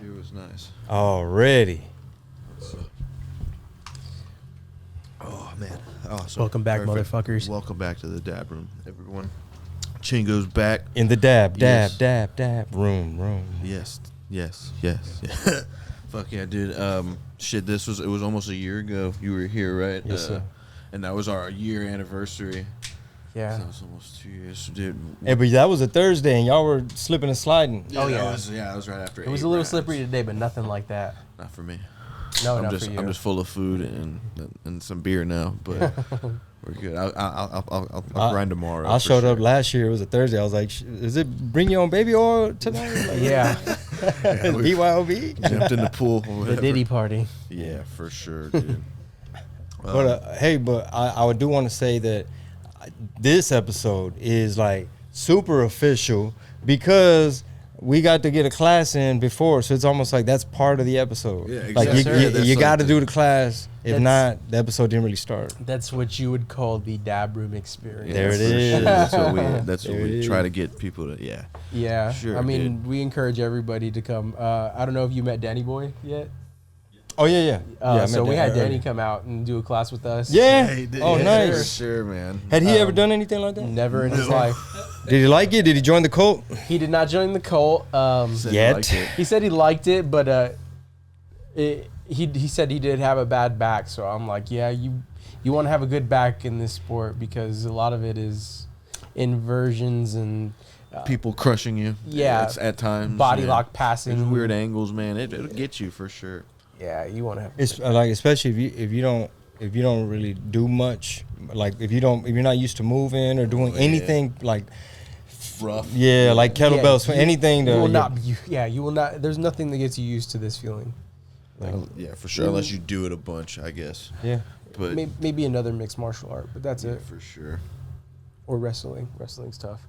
It was nice. Already. Oh man. Oh, Welcome back, perfect. motherfuckers. Welcome back to the dab room, everyone. Chingo's back. In the dab Yes. room. Yes. Fuck yeah, dude. Shit, it was almost a year ago. You were here, right? Yes, sir. And that was our year anniversary. Yeah. So it was almost 2 years, dude. Hey, but that was a Thursday, and y'all were slipping and sliding. Yeah, Oh, yeah. That was right after. It was 8 a little rounds. slippery today, but nothing like that. Not for me. No, I'm not just for you. I'm just full of food and some beer now, but we're good. I'll grind tomorrow. I for showed up sure. last year. It was a Thursday. I was like, "Is it bring your own baby oil tonight?" Like, Yeah. BYOB. Jumped in the pool. Or The whatever. Diddy party. Yeah, for sure, dude. But hey, I do want to say that this episode is like super official because we got to get a class in before, so it's almost like that's part of the episode. Yeah, Like exactly. you That's you like got to the- do the class. If That's- not, the episode didn't really start. That's what you would call the dab room experience. There it for is. Sure. That's what There we it try is. to get people to. Yeah. Yeah. Sure, I mean, dude. we encourage everybody to come. I don't know if you met Danny Boy yet. Oh yeah. I met So we had earlier. Danny come out and do a class with us. Yeah. Hey, dude, Oh, yeah, nice. For sure, man. Had he ever done anything like that? Never in his life. Did he like it? Did he join the cult? He did not join the cult. Said he Yet. liked it. He said he liked it, but he said he did have a bad back. So I'm like, yeah, you want to have a good back in this sport because a lot of it is inversions and People crushing you. Yeah. It's at times. body yeah. lock passing. There's weird angles, man. It'll get you for sure. Yeah, you want to have. It's like especially if you don't really do much, like if you're not used to moving or doing Yeah. anything like Rough. like kettlebells for you- anything. You will yeah. not. You will not. There's nothing that gets you used to this feeling. Yeah, for sure. Unless you do it a bunch, I guess. Yeah. But Maybe another mixed martial art, but that's yeah, it. for sure. Or wrestling. Wrestling's tough.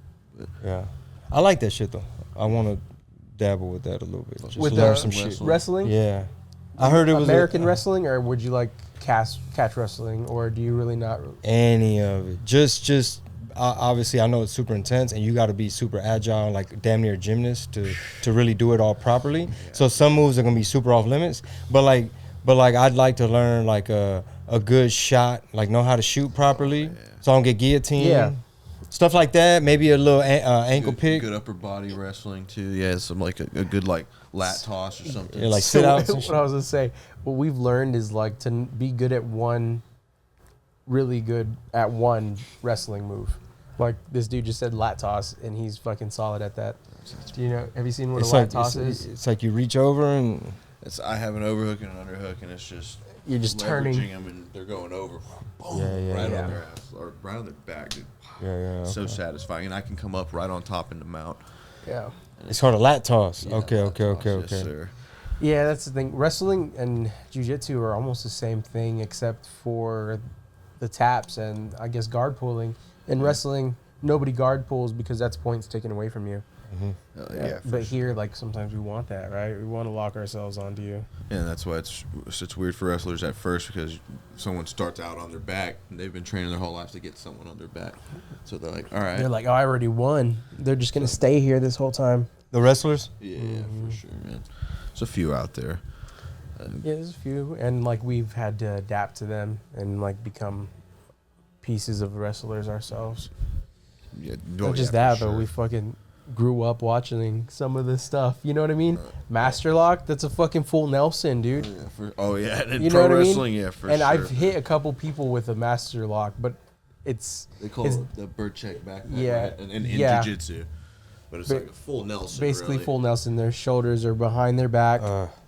Yeah. I like that shit though. I want to dabble with that a little bit. Just With learn the some shit. Wrestling? Yeah. I heard it was American wrestling, or would you like catch wrestling, or do you really not? any of it. Just obviously I know it's super intense and you got to be super agile, like damn near a gymnast to really do it all properly. So some moves are gonna be super off limits, but like I'd like to learn like a good shot, like know how to shoot properly, so I don't get guillotined. Yeah. Stuff like that. Maybe a little ankle Good, pick. Good upper body wrestling too. Yeah, some like a good like lat toss or something. Yeah, like So sit outs and what I was gonna say, what we've learned is like to be good at one, really good at one wrestling move. Like this dude just said lat toss, and he's fucking solid at that. Do you know? Have you seen what It's a lat like toss is? it's like you reach over and I have an overhook and an underhook, and it's just You're just leveraging turning. them, and they're going over. Boom, Yeah, right yeah. on their ass or right on their back, dude. yeah. So Okay. satisfying, and I can come up right on top in the mount. Yeah. It's called a lat toss. Yeah, Okay. lat toss, yes, sir. Yeah, that's the thing. Wrestling and jiu-jitsu are almost the same thing, except for the taps and I guess guard pulling. In wrestling, nobody guard pulls because that's points taken away from you. Yeah, for But sure. here, like sometimes we want that, right? We want to lock ourselves onto you. And that's why it's weird for wrestlers at first, because someone starts out on their back and they've been training their whole life to get someone on their back. So they're like, all right. They're like, oh, I already won. They're just gonna stay here this whole time. The wrestlers. Yeah, for sure, man. There's a few out there. Yeah, there's a few, and like we've had to adapt to them and like become pieces of wrestlers ourselves. Yeah, Not just for that, though. sure. We fucking grew up watching some of this stuff. You know what I mean? Master Lock, that's a fucking full Nelson, dude. Yeah, and You pro know what I mean? wrestling, yeah, for And sure. I've hit a couple people with a Master Lock, but it's They call it's it the bird check back. Yeah, Right? And in yeah. jiu-jitsu. But it's Ba- like a full Nelson. basically really. full Nelson. Their shoulders are behind their back,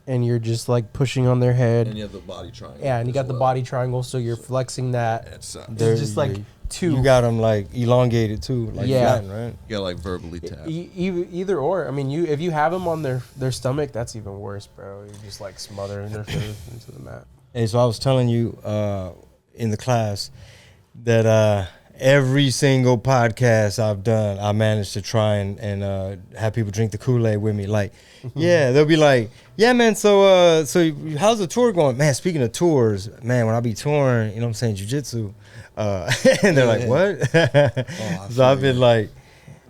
and you're just like pushing on their head. And you have the body triangle. Yeah, and you got as the well. body triangle, so you're flexing that. It sucks. It's There just you like go. two. You got them like elongated too, like Yeah. flattened, right? You gotta like verbally tap. Either or. I mean, if you have them on their stomach, that's even worse, bro. You're just like smothering their face into the mat. Hey, so I was telling you in the class that every single podcast I've done, I managed to try and have people drink the Kool-Aid with me. Like, yeah, they'll be like, yeah, man, so how's the tour going? Man, speaking of tours, man, when I be touring, you know what I'm saying, jiu-jitsu, and they're like, what? So I've been like,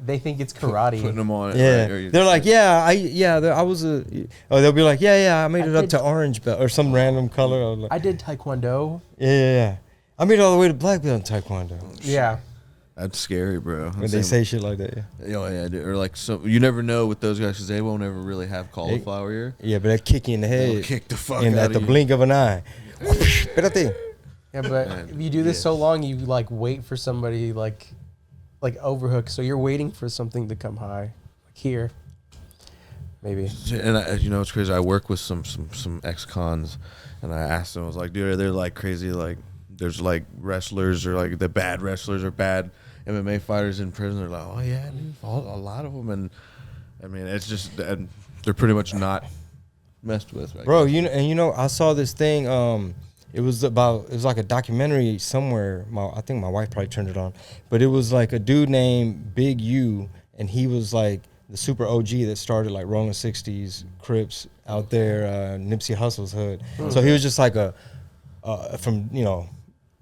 they think it's karate. Putting them on it. Yeah, Right, or they're like, I was a. Or they'll be like, I made it up to orange belt or some random color. Or like, I did taekwondo. yeah. I made it all the way to black belt in taekwondo. Yeah. That's scary, bro. When they say shit like that, yeah. Oh yeah, dude. Or like you never know with those guys because they won't ever really have cauliflower ear. Yeah, but they kick you in the They'll head. kick the fuck and out at the of you. blink of an eye. Espérate. Yeah, but if you do this so long, you like wait for somebody like overhook. So you're waiting for something to come high, like here, maybe. And you know, it's crazy. I work with some ex-cons, and I asked them, I was like, dude, they're like crazy. Like, there's like wrestlers or like the bad wrestlers or bad MMA fighters in prison. They're like, oh yeah, dude, a lot of them. And I mean, it's just they're pretty much not messed with, right? Bro, I saw this thing. It was like a documentary somewhere. I think my wife probably turned it on, but it was like a dude named Big U, and he was like the super OG that started like Rolling 60s, Crips out there, Nipsey Hussle's hood. So he was just like a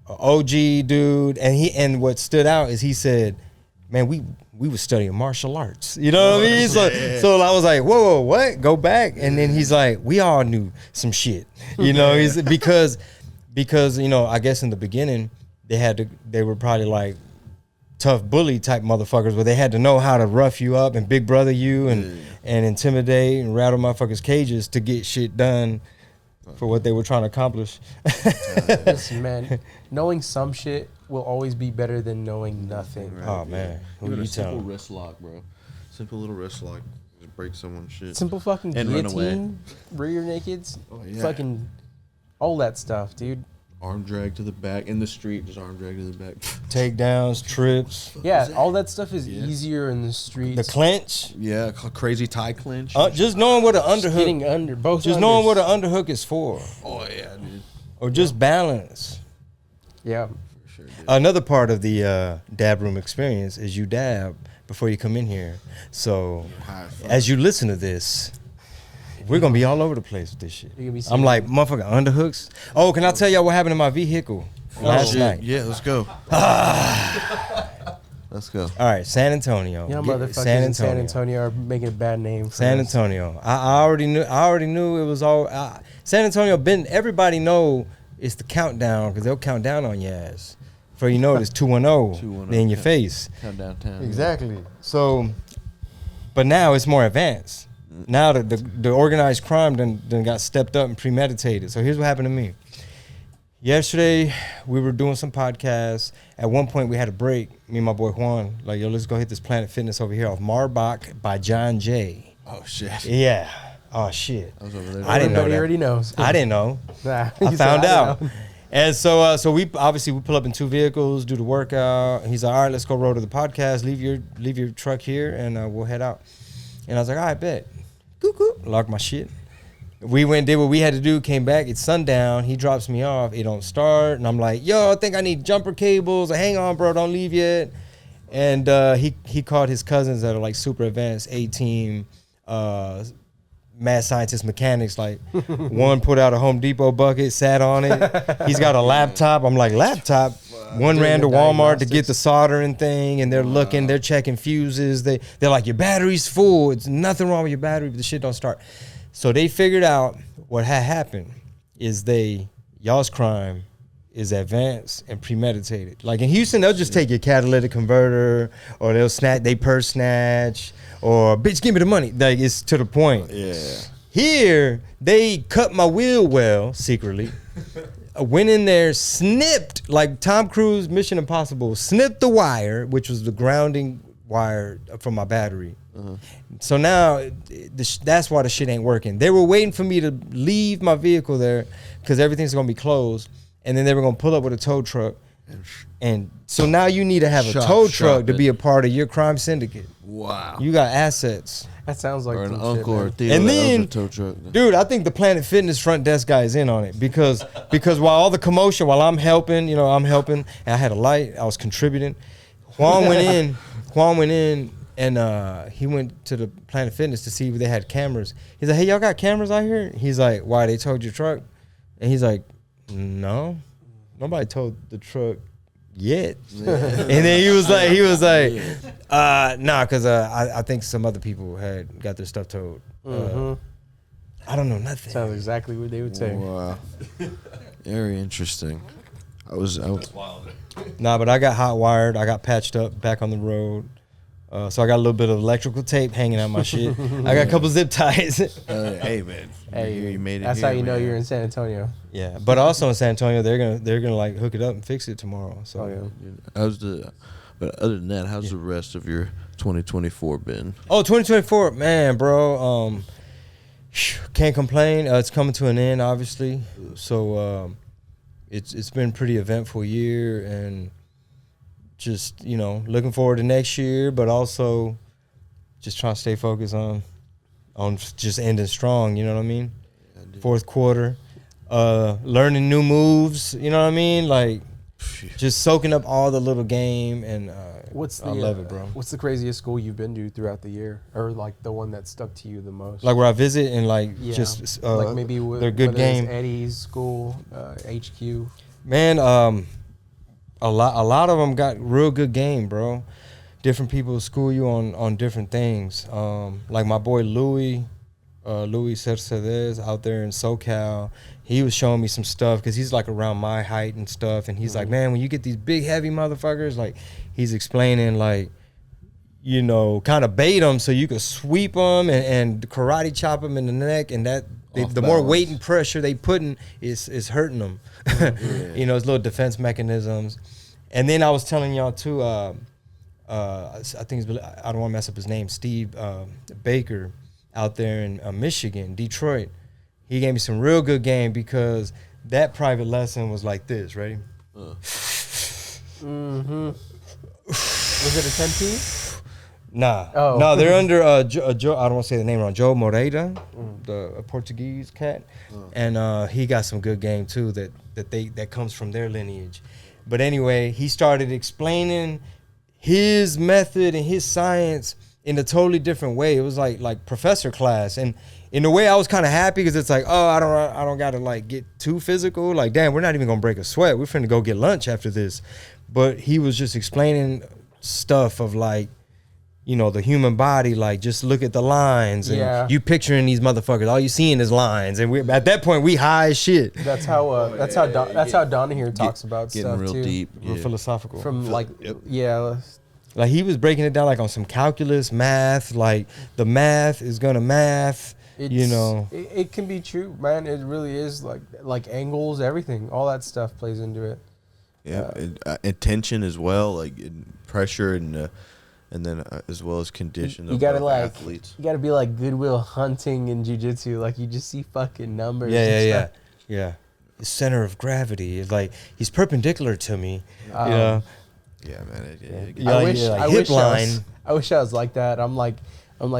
OG dude, and what stood out is he said, man, we was studying martial arts. You know what I mean? So I was like, whoa, what? Go back. And then he's like, we all knew some shit. You know, he's because I guess in the beginning they were probably like tough bully type motherfuckers where they had to know how to rough you up and big brother you and intimidate and rattle motherfuckers' cages to get shit done for what they were trying to accomplish. Listen, man, knowing some shit will always be better than knowing nothing. Right. Oh man, who Even you a simple telling? wrist lock, bro. Simple little wrist lock, just break someone's shit. Simple fucking And run away. guillotine, rear nakeds, Oh, yeah. fucking all that stuff, dude. Arm drag to the back in the street, just arm drag to the back. Takedowns, trips, Yeah, all that stuff is Yeah. easier in the streets. the clinch. Yeah, crazy tie clinch. Just knowing what an Just getting underhook, under both. just knowing what an underhook is for, Oh yeah, dude. or just balance. Yeah. For sure, dude. Another part of the dab room experience is you dab before you come in here. So High five. as you listen to this, we're gonna be all over the place with this shit. You're gonna be I'm seeing- like, motherfucking underhooks. Oh, can I tell y'all what happened in my vehicle last Shit. night? Yeah, let's go. Let's go. All right, San Antonio. You know, Get- motherfuckers in San Antonio are making a bad name. For San us. Antonio. I already knew it was all. San Antonio. Everybody know it's the countdown because they'll count down on your ass. For you know it's 210 in your face. Come downtown. Exactly. So, but now it's more advanced. Now the organized crime done got stepped up and premeditated. So here's what happened to me. Yesterday, we were doing some podcasts. At one point, we had a break. Me and my boy Juan, like, yo, let's go hit this Planet Fitness over here off Marbach by John Jay. Oh shit. Yeah. Oh, shit. I was over there. I didn't know Everybody that. already knows. I didn't know. Nah, I he said, found don't out. know. And so we pull up in two vehicles, do the workout. And he's like, all right, let's go roll to the podcast. Leave your truck here, and we'll head out. And I was like, all right, bet. Cuckoo. Lock my shit. We went, did what we had to do, came back. It's sundown. He drops me off. It don't start. And I'm like, yo, I think I need jumper cables. Hang on, bro. Don't leave yet. And he called his cousins that are like super advanced A-team mad scientist mechanics. Like one put out a Home Depot bucket, sat on it. He's got a laptop. I'm like, laptop? One ran to Doing the Walmart to get diagnostics. the soldering thing, and they're looking, they're checking fuses. They're like, your battery's full. It's nothing wrong with your battery, but the shit don't start. So they figured out what had happened is y'all's crime is advanced and premeditated. Like in Houston, they'll just take your catalytic converter, or they'll purse snatch, or bitch, give me the money. Like it's to the point. Yeah. Here, they cut my wheel well secretly. Went in there, snipped, like Tom Cruise, Mission Impossible, snipped the wire, which was the grounding wire from my battery. So now, that's why the shit ain't working. They were waiting for me to leave my vehicle there because everything's going to be closed. And then they were going to pull up with a tow truck. And so now you need to have a tow truck to be a part of your crime syndicate. Wow. You got assets. That sounds like Or an some uncle shit, or a man. Theo And that then- owns a tow truck. Dude, I think the Planet Fitness front desk guy is in on it because while all the commotion, while I'm helping, and I had a light, I was contributing. Juan went in and he went to the Planet Fitness to see if they had cameras. He's like, hey, y'all got cameras out here? He's like, why, they towed your truck? And he's like, no, nobody towed the truck yet. And then he was like, nah, because I think some other people had got their stuff told. I don't know nothing. Sounds exactly what they would say. Wow. Very interesting. I was Wild. Nah, but I got hot wired. I got patched up back on the road. So I got a little bit of electrical tape hanging out my shit. I got a couple zip ties. hey man, Hey, you made it. that's here, how you know man. you're in San Antonio. Yeah, but also in San Antonio, they're gonna like hook it up and fix it tomorrow. So Oh yeah. But other than that, how's the rest of your 2024 been? Oh, 2024, man, bro. Can't complain. It's coming to an end, obviously. So it's been a pretty eventful year, and just looking forward to next year, but also just trying to stay focused on just ending strong. You know what I mean? Fourth quarter, learning new moves. You know what I mean? Like just soaking up all the little game, and I love it, bro. What's the craziest school you've been to throughout the year, or like the one that stuck to you the most? Like where I visit and like just like like maybe their good game. Eddie's school, HQ. Man, a lot of them got real good game, bro. Different people school you on different things. Like my boy Louis Cercedes out there in SoCal, he was showing me some stuff because he's like around my height and stuff, and he's like, man, when you get these big heavy motherfuckers, like he's explaining like, kind of bait them so you could sweep them and karate chop them in the neck, and that the more weight and pressure they putting is hurting them. It's little defense mechanisms. And then I was telling y'all too, I think I don't want to mess up his name, Steve Baker out there in Michigan, Detroit. He gave me some real good game because that private lesson was like this. Ready? Mm-hmm. Was it a 10-piece? Nah. Oh. No, they're under Joe. I don't want to say the name wrong. Joe Moreira, the Portuguese cat, and he got some good game too that comes from their lineage. But anyway, he started explaining his method and his science in a totally different way. It was like professor class, and in a way I was kind of happy because it's like, oh, I don't gotta like get too physical. Like, damn, we're not even gonna break a sweat. We're finna go get lunch after this. But he was just explaining stuff of like, the human body, like just look at the lines, and you picturing these motherfuckers. All you seeing is lines, and at that point we high as shit. That's how Donna here talks about getting stuff real too. deep, Real philosophical. From like Like he was breaking it down like on some calculus math, like the math is gonna math. It can be true, man. It really is like angles, everything, all that stuff plays into it. Yeah, and tension as well, like pressure and then as well as condition. You gotta of athletes. you gotta be like Goodwill Hunting in jiu-jitsu. Like you just see fucking numbers. Yeah. The center of gravity is like he's perpendicular to me. Yeah, man. I wish I was like that. I'm like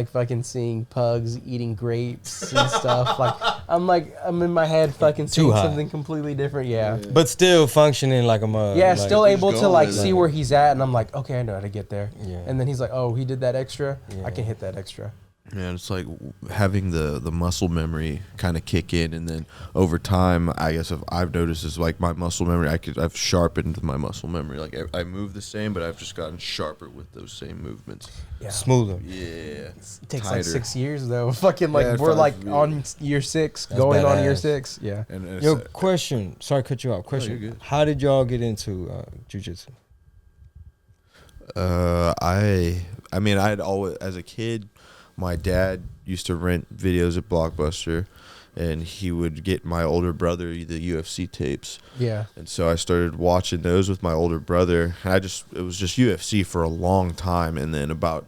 fucking seeing pugs eating grapes and stuff. I'm in my head fucking seeing something completely different. Yeah. But still functioning like a mug. Yeah, like, still able to see where he's at, and I'm like, okay, I know how to get there. Yeah. And then he's like, oh, he did that extra. Yeah. I can hit that extra. Yeah, it's like having the muscle memory kind of kick in, and then over time, I guess I've noticed is like my muscle memory. I've sharpened my muscle memory. Like I move the same, but I've just gotten sharper with those same movements. Yeah. Smoother. Yeah, It takes tighter. like 6 years though. Fucking like Yeah, we're like 5 years. on year 6, That's going on year badass. 6. Yeah. And Yo, question. Sorry to cut you off. Question. you're good. How did y'all get into jiu-jitsu? I mean, I'd always, as a kid, my dad used to rent videos at Blockbuster, and he would get my older brother the UFC tapes. Yeah. And so I started watching those with my older brother. And it was just UFC for a long time. And then about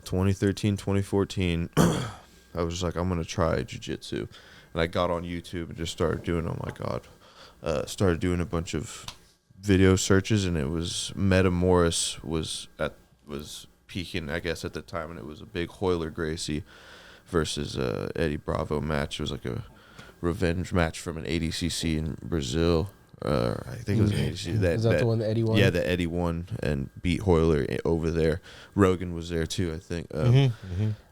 2013, 2014, I was just like, I'm going to try jiu-jitsu. And I got on YouTube and just started doing, oh my God, started doing a bunch of video searches, and it was Meta Morris was peaking, I guess, at the time, and it was a big Royler Gracie versus Eddie Bravo match. It was like a revenge match from an ADCC in Brazil. I think it was an ADCC. Is that the one that Eddie won? Yeah, that Eddie won and beat Royler over there. Rogan was there too, I think. That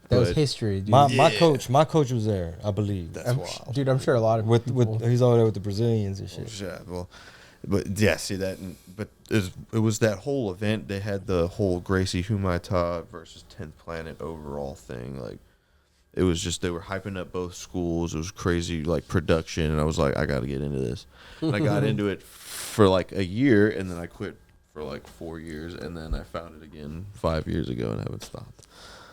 was history, dude. My coach was there, I believe. That's wild. Dude, I'm sure a lot of people. He's over there with the Brazilians and shit. Yeah, well, But yeah, see that. But it was that whole event. They had the whole Gracie Humaita versus 10th Planet overall thing. Like, it was just, they were hyping up both schools. It was crazy, like, production. And I was like, I got to get into this. And I got into it for like a year, and then I quit for like 4 years, and then I found it again 5 years ago and haven't stopped.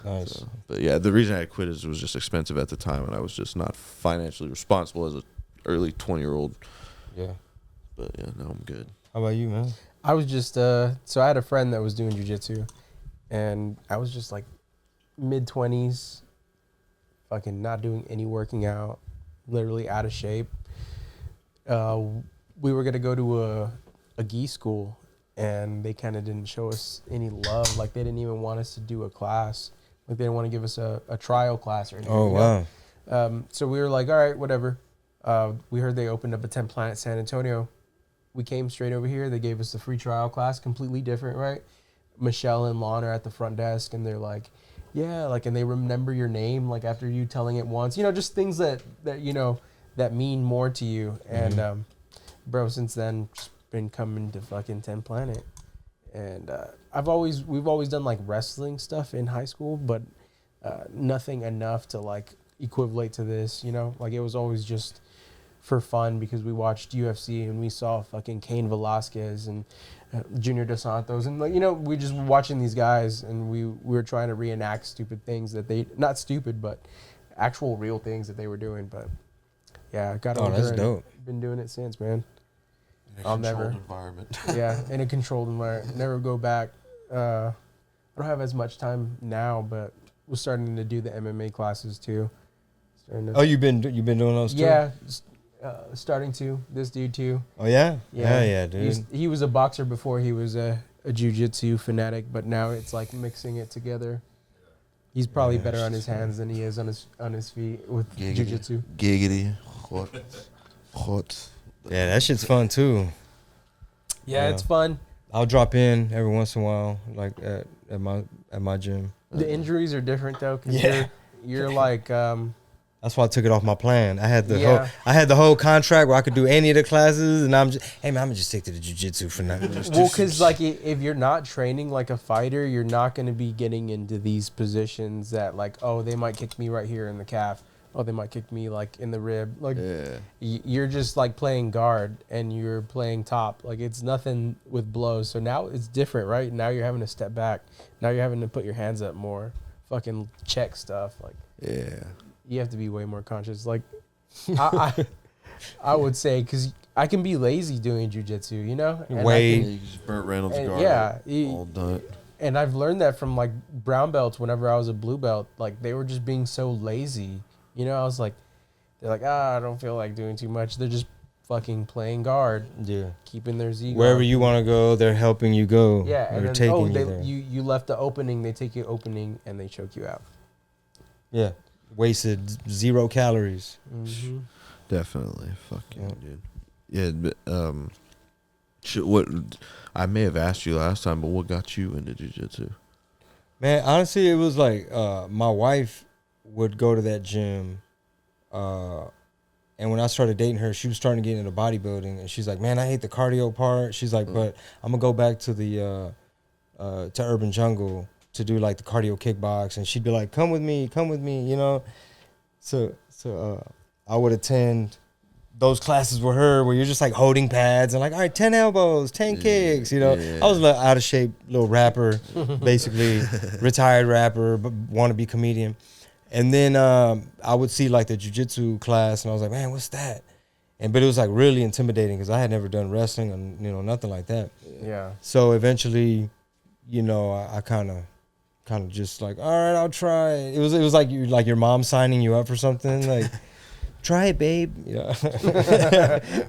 Nice. So, but yeah, the reason I quit is it was just expensive at the time, and I was just not financially responsible as a early 20-year-old. Yeah. But yeah, now I'm good. How about you, man? I was just so I had a friend that was doing jiu-jitsu, and I was just like mid-20s, fucking not doing any working out, literally out of shape. We were gonna go to a gi school, and they kind of didn't show us any love. Like, they didn't even want us to do a class. Like, they didn't want to give us a trial class or anything. Oh, wow. So we were like, all right, whatever. We heard they opened up a 10th Planet San Antonio. We came straight over here. They gave us the free trial class, completely different, right? Michelle and Lon are at the front desk, and they're like, yeah, like, and they remember your name, like, after you telling it once. You know, just things that you know, that mean more to you. Mm-hmm. And, bro, since then, just been coming to fucking 10 Planet. And we've always done like wrestling stuff in high school, but nothing enough to like equivalent to this, you know? Like, it was always just for fun because we watched UFC and we saw fucking Cain Velasquez and Junior Dos Santos, and, like, you know, we just were watching these guys, and we were trying to reenact stupid things that they, not stupid, but actual real things that they were doing. But yeah, I got older. That's dope. Been doing it since, man. In a controlled environment. Yeah, in a controlled environment. Never go back. I don't have as much time now, but we're starting to do the MMA classes too. Oh, you've been doing those too? Yeah, starting to. This dude too. Oh yeah? Yeah, dude. He was a boxer before he was a jiu-jitsu fanatic, but now it's like mixing it together. He's probably better on his hands than he is on his feet with jiu-jitsu. Giggity. Hot. Yeah, that shit's fun too. Yeah, it's fun. I'll drop in every once in a while, like at my gym. The injuries are different though, because you're like. That's why I took it off my plan. I had the whole contract where I could do any of the classes, and I'm just, hey man, I'm gonna just stick to the jiu-jitsu for now. Well, because like if you're not training like a fighter, you're not gonna be getting into these positions that, like, oh, they might kick me right here in the calf. Oh, they might kick me like in the rib. Like, you're just like playing guard and you're playing top. Like, it's nothing with blows. So now it's different, right? Now you're having to step back. Now you're having to put your hands up more. Fucking check stuff. Like, you have to be way more conscious. Like, I would say, because I can be lazy doing jiu-jitsu, you know? You just Burt Reynolds guard. All done. And I've learned that from like brown belts whenever I was a blue belt. Like, they were just being so lazy. You know, I was like, they're like, I don't feel like doing too much. They're just fucking playing guard. Yeah. Keeping their Z. Wherever you want to go, they're helping you go. Yeah. And then, taking you there. You left the opening, they take you opening, and they choke you out. Yeah. Wasted 0 calories. Mm-hmm. Definitely. Fucking dude. Yeah, but, what I may have asked you last time, but what got you into jiu-jitsu? Man, honestly, it was like my wife would go to that gym, and when I started dating her, she was starting to get into bodybuilding, and she's like, man, I hate the cardio part. She's like, but I'm gonna go back to the to Urban Jungle to do like the cardio kickbox, and she'd be like, come with me, you know. So I would attend those classes with her where you're just like holding pads and like, all right, 10 elbows, 10 kicks, you know. I was a little out of shape little rapper, basically retired rapper, but want to be comedian. And then I would see like the jiu-jitsu class, and I was like, man, what's that? But it was like really intimidating because I had never done wrestling and, you know, nothing like that. Yeah. So eventually, you know, I kind of just like, all right, I'll try. It was like your mom signing you up for something, like, try it, babe. Yeah.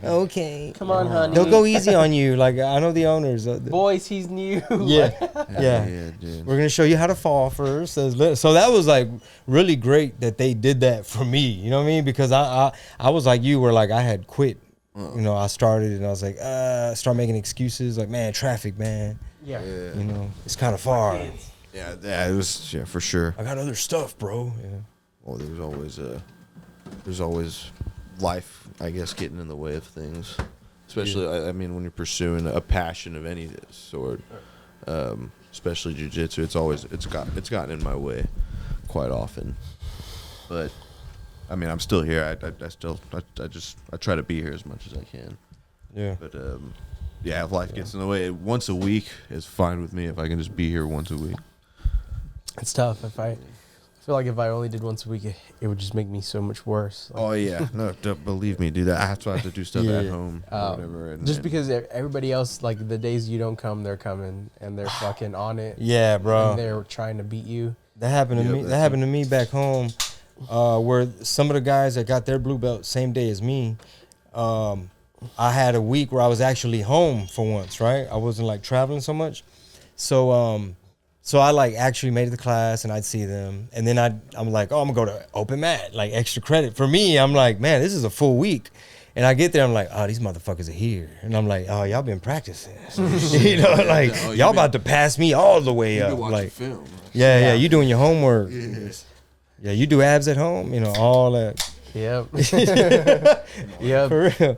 Okay. Come on, honey. They'll go easy on you. Like, I know the owners. Boys, he's new. Yeah. Dude. We're gonna show you how to fall first. So that was like really great that they did that for me. You know what I mean? Because I was like you, where like I had quit. You know, I started and I was like, start making excuses. Like, man, traffic, man. Yeah. You know, it's kind of far. Yeah, it was for sure. I got other stuff, bro. Yeah. Well, there's always life, I guess, getting in the way of things. Especially, I mean, when you're pursuing a passion of any sort, especially jiu-jitsu, it's gotten in my way quite often. But I mean, I'm still here. I try to be here as much as I can. Yeah. But yeah, if life gets in the way, once a week is fine with me. If I can just be here once a week. It's tough. I feel like if I only did once a week, it would just make me so much worse. Like, Oh yeah, no, believe me, dude. That's why I have to do stuff Yeah, at yeah. home or whatever. just because everybody else, like the days you don't come, they're coming and they're fucking on it. Yeah, bro. And they're trying to beat you. That happened to Yeah, me. That happened to me back home, where some of the guys that got their blue belt same day as me, I had a week where I was actually home for once. Right, I wasn't like traveling so much, so I like actually made it to class and I'd see them, and then I'm like, oh, I'm gonna go to open mat, like extra credit for me. I'm like, man, this is a full week. And I get there, I'm like, oh, these motherfuckers are here. And I'm like, oh, y'all been practicing. You know, like, y'all about to pass me all the way up. Like, film. yeah, you doing your homework. Yeah, you do abs at home, you know, all that. Yep. Yep. For real.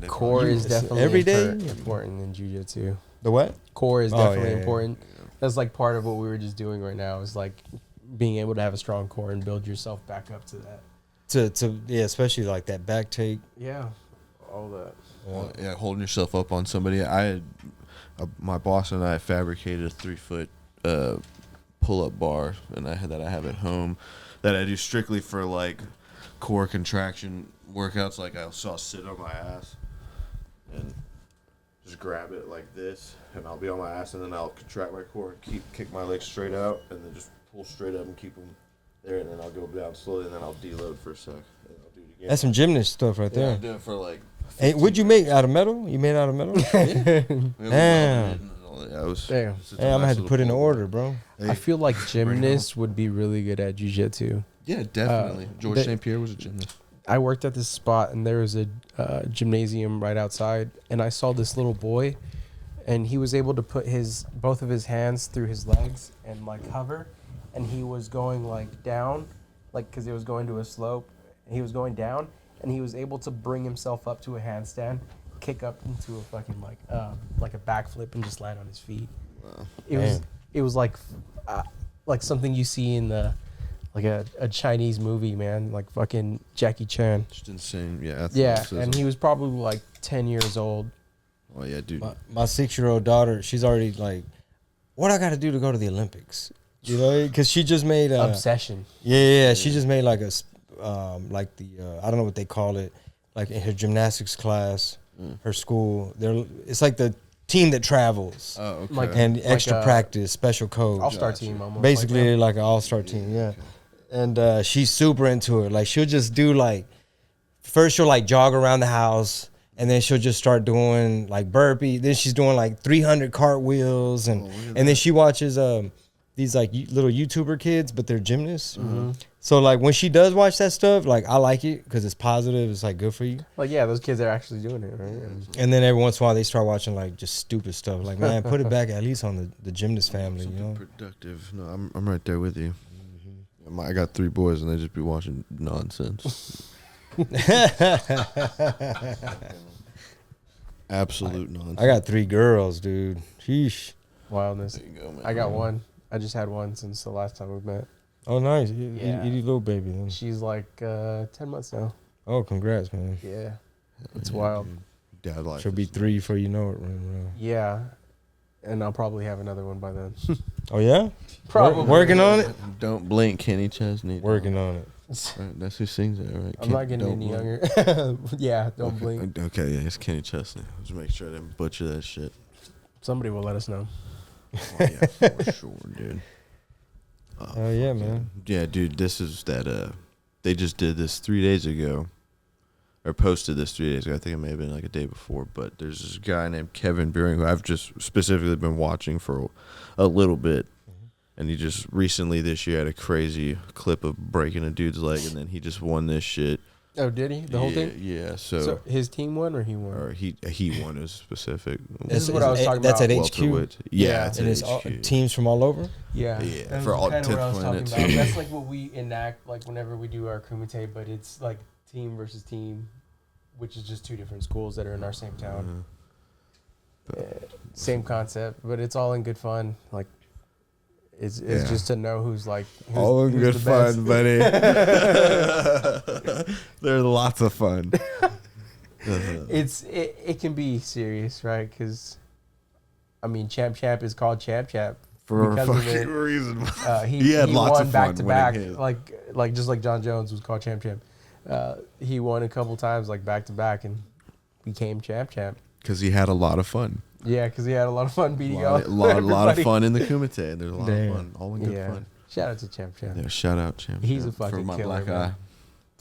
Core is definitely every day? important in jiu-jitsu. The what? Core is Oh, definitely yeah. important. That's like part of what we were just doing right now is like being able to have a strong core and build yourself back up to that. Yeah, especially like that back take. Yeah. All that. Yeah, holding yourself up on somebody. My boss and I fabricated a 3-foot pull-up bar, and I have at home that I do strictly for like core contraction workouts. Like I'll sit on my ass and just grab it like this, and I'll be on my ass, and then I'll contract my core and kick my legs straight out, and then just pull straight up and keep them there, and then I'll go down slowly, and then I'll deload for a sec, and I'll do it again. That's some gymnast stuff right Yeah, there. I'm doing it for like. Hey, what'd you make out of metal? You made out of metal? Damn. Yeah, it was. Damn. Hey, I'm gonna have to put in an order, bro. I feel like gymnasts would be really good at jiu-jitsu. Yeah, definitely. George they- St. Pierre was a gymnast. I worked at this spot and there was a gymnasium right outside, and I saw this little boy, and he was able to put both of his hands through his legs and like hover, and he was going like down, like because it was going to a slope, and he was going down, and he was able to bring himself up to a handstand, kick up into a fucking like a backflip and just land on his feet. Wow. It was like something you see in the like a Chinese movie, man, like fucking Jackie Chan. Just insane. Yeah. Yeah, athleticism. and he was probably like 10 years old. Oh yeah, dude. My 6-year-old daughter, she's already like, what I got to do to go to the Olympics? You know, because she just made a Obsession. Yeah, she just made like a like the I don't know what they call it, like in her gymnastics class, her school. It's like the team that travels Oh, okay. Like- and extra a practice, special coach. All-star Gotcha. team almost. Basically, like like an all-star team, yeah. And she's super into it. Like she'll just do like, first she'll like jog around the house, and then she'll just start doing like burpee. Then she's doing like 300 cartwheels, and then she watches these like little YouTuber kids, but they're gymnasts. Mm-hmm. So like when she does watch that stuff, like I like it because it's positive. It's like good for you. yeah, those kids are actually doing it, right? And then every once in a while they start watching like just stupid stuff. Like man, put it back at least on the gymnast family, you Something know. productive. No, I'm right there with you. I got 3 boys, and they just be watching nonsense. Absolute nonsense. I got 3 girls, dude. Sheesh. Wildness. There you go, man. I got one. I just had one since the last time we met. Oh, nice. Yeah. You little baby then. She's like 10 months now. Oh, congrats, man. Yeah. It's wild. Dad life. She'll be is- 3 before you know it. Right? Yeah. And I'll probably have another one by then. Oh, yeah? Probably. Working on it? Don't blink, Kenny Chesney. Working on it. Right, that's who sings that, right? I'm not getting Don't any Blink. younger. Yeah, don't Okay, blink. Okay, yeah, it's Kenny Chesney. Just make sure I didn't butcher that shit. Somebody will let us know. Oh, yeah, for sure, dude. Oh, yeah, man. Yeah, dude, this is that, they just did this 3 days ago, or posted this 3 days ago. I think it may have been like a day before, but there's this guy named Kevin Beering who I've just specifically been watching for a little bit. And he just recently this year had a crazy clip of breaking a dude's leg, and then he just won this shit. Oh, did he? The whole thing? Yeah, So his team won or he won? or he won is specific. This is what I was talking That's about. at HQ? Welterweight. Yeah. Yeah, it's And at it's all, HQ. teams from all over? Yeah. Yeah, That for was all kinda 10 what I was talking planets. about. That's like what we enact, like whenever we do our kumite, but it's like team versus team. which is just two different schools that are in our same town. Same concept, but it's all in good fun. Like, it's just to know who's all in good fun, buddy. There's lots of fun. It can be serious, right? Because I mean, Champ is called Champ For a because of fucking reason. he had lots won of back fun to winning back, his. like just like John Jones was called Champ. He won a couple times like back to back and became Champ. Because he had a lot of fun. Yeah, because he had a lot of fun beating A up lot of fun in the Kumite. There's a lot Damn. of fun. All in good fun. Shout out to Champ. Yeah, shout out Champ. He's a for fucking my killer, black man. eye.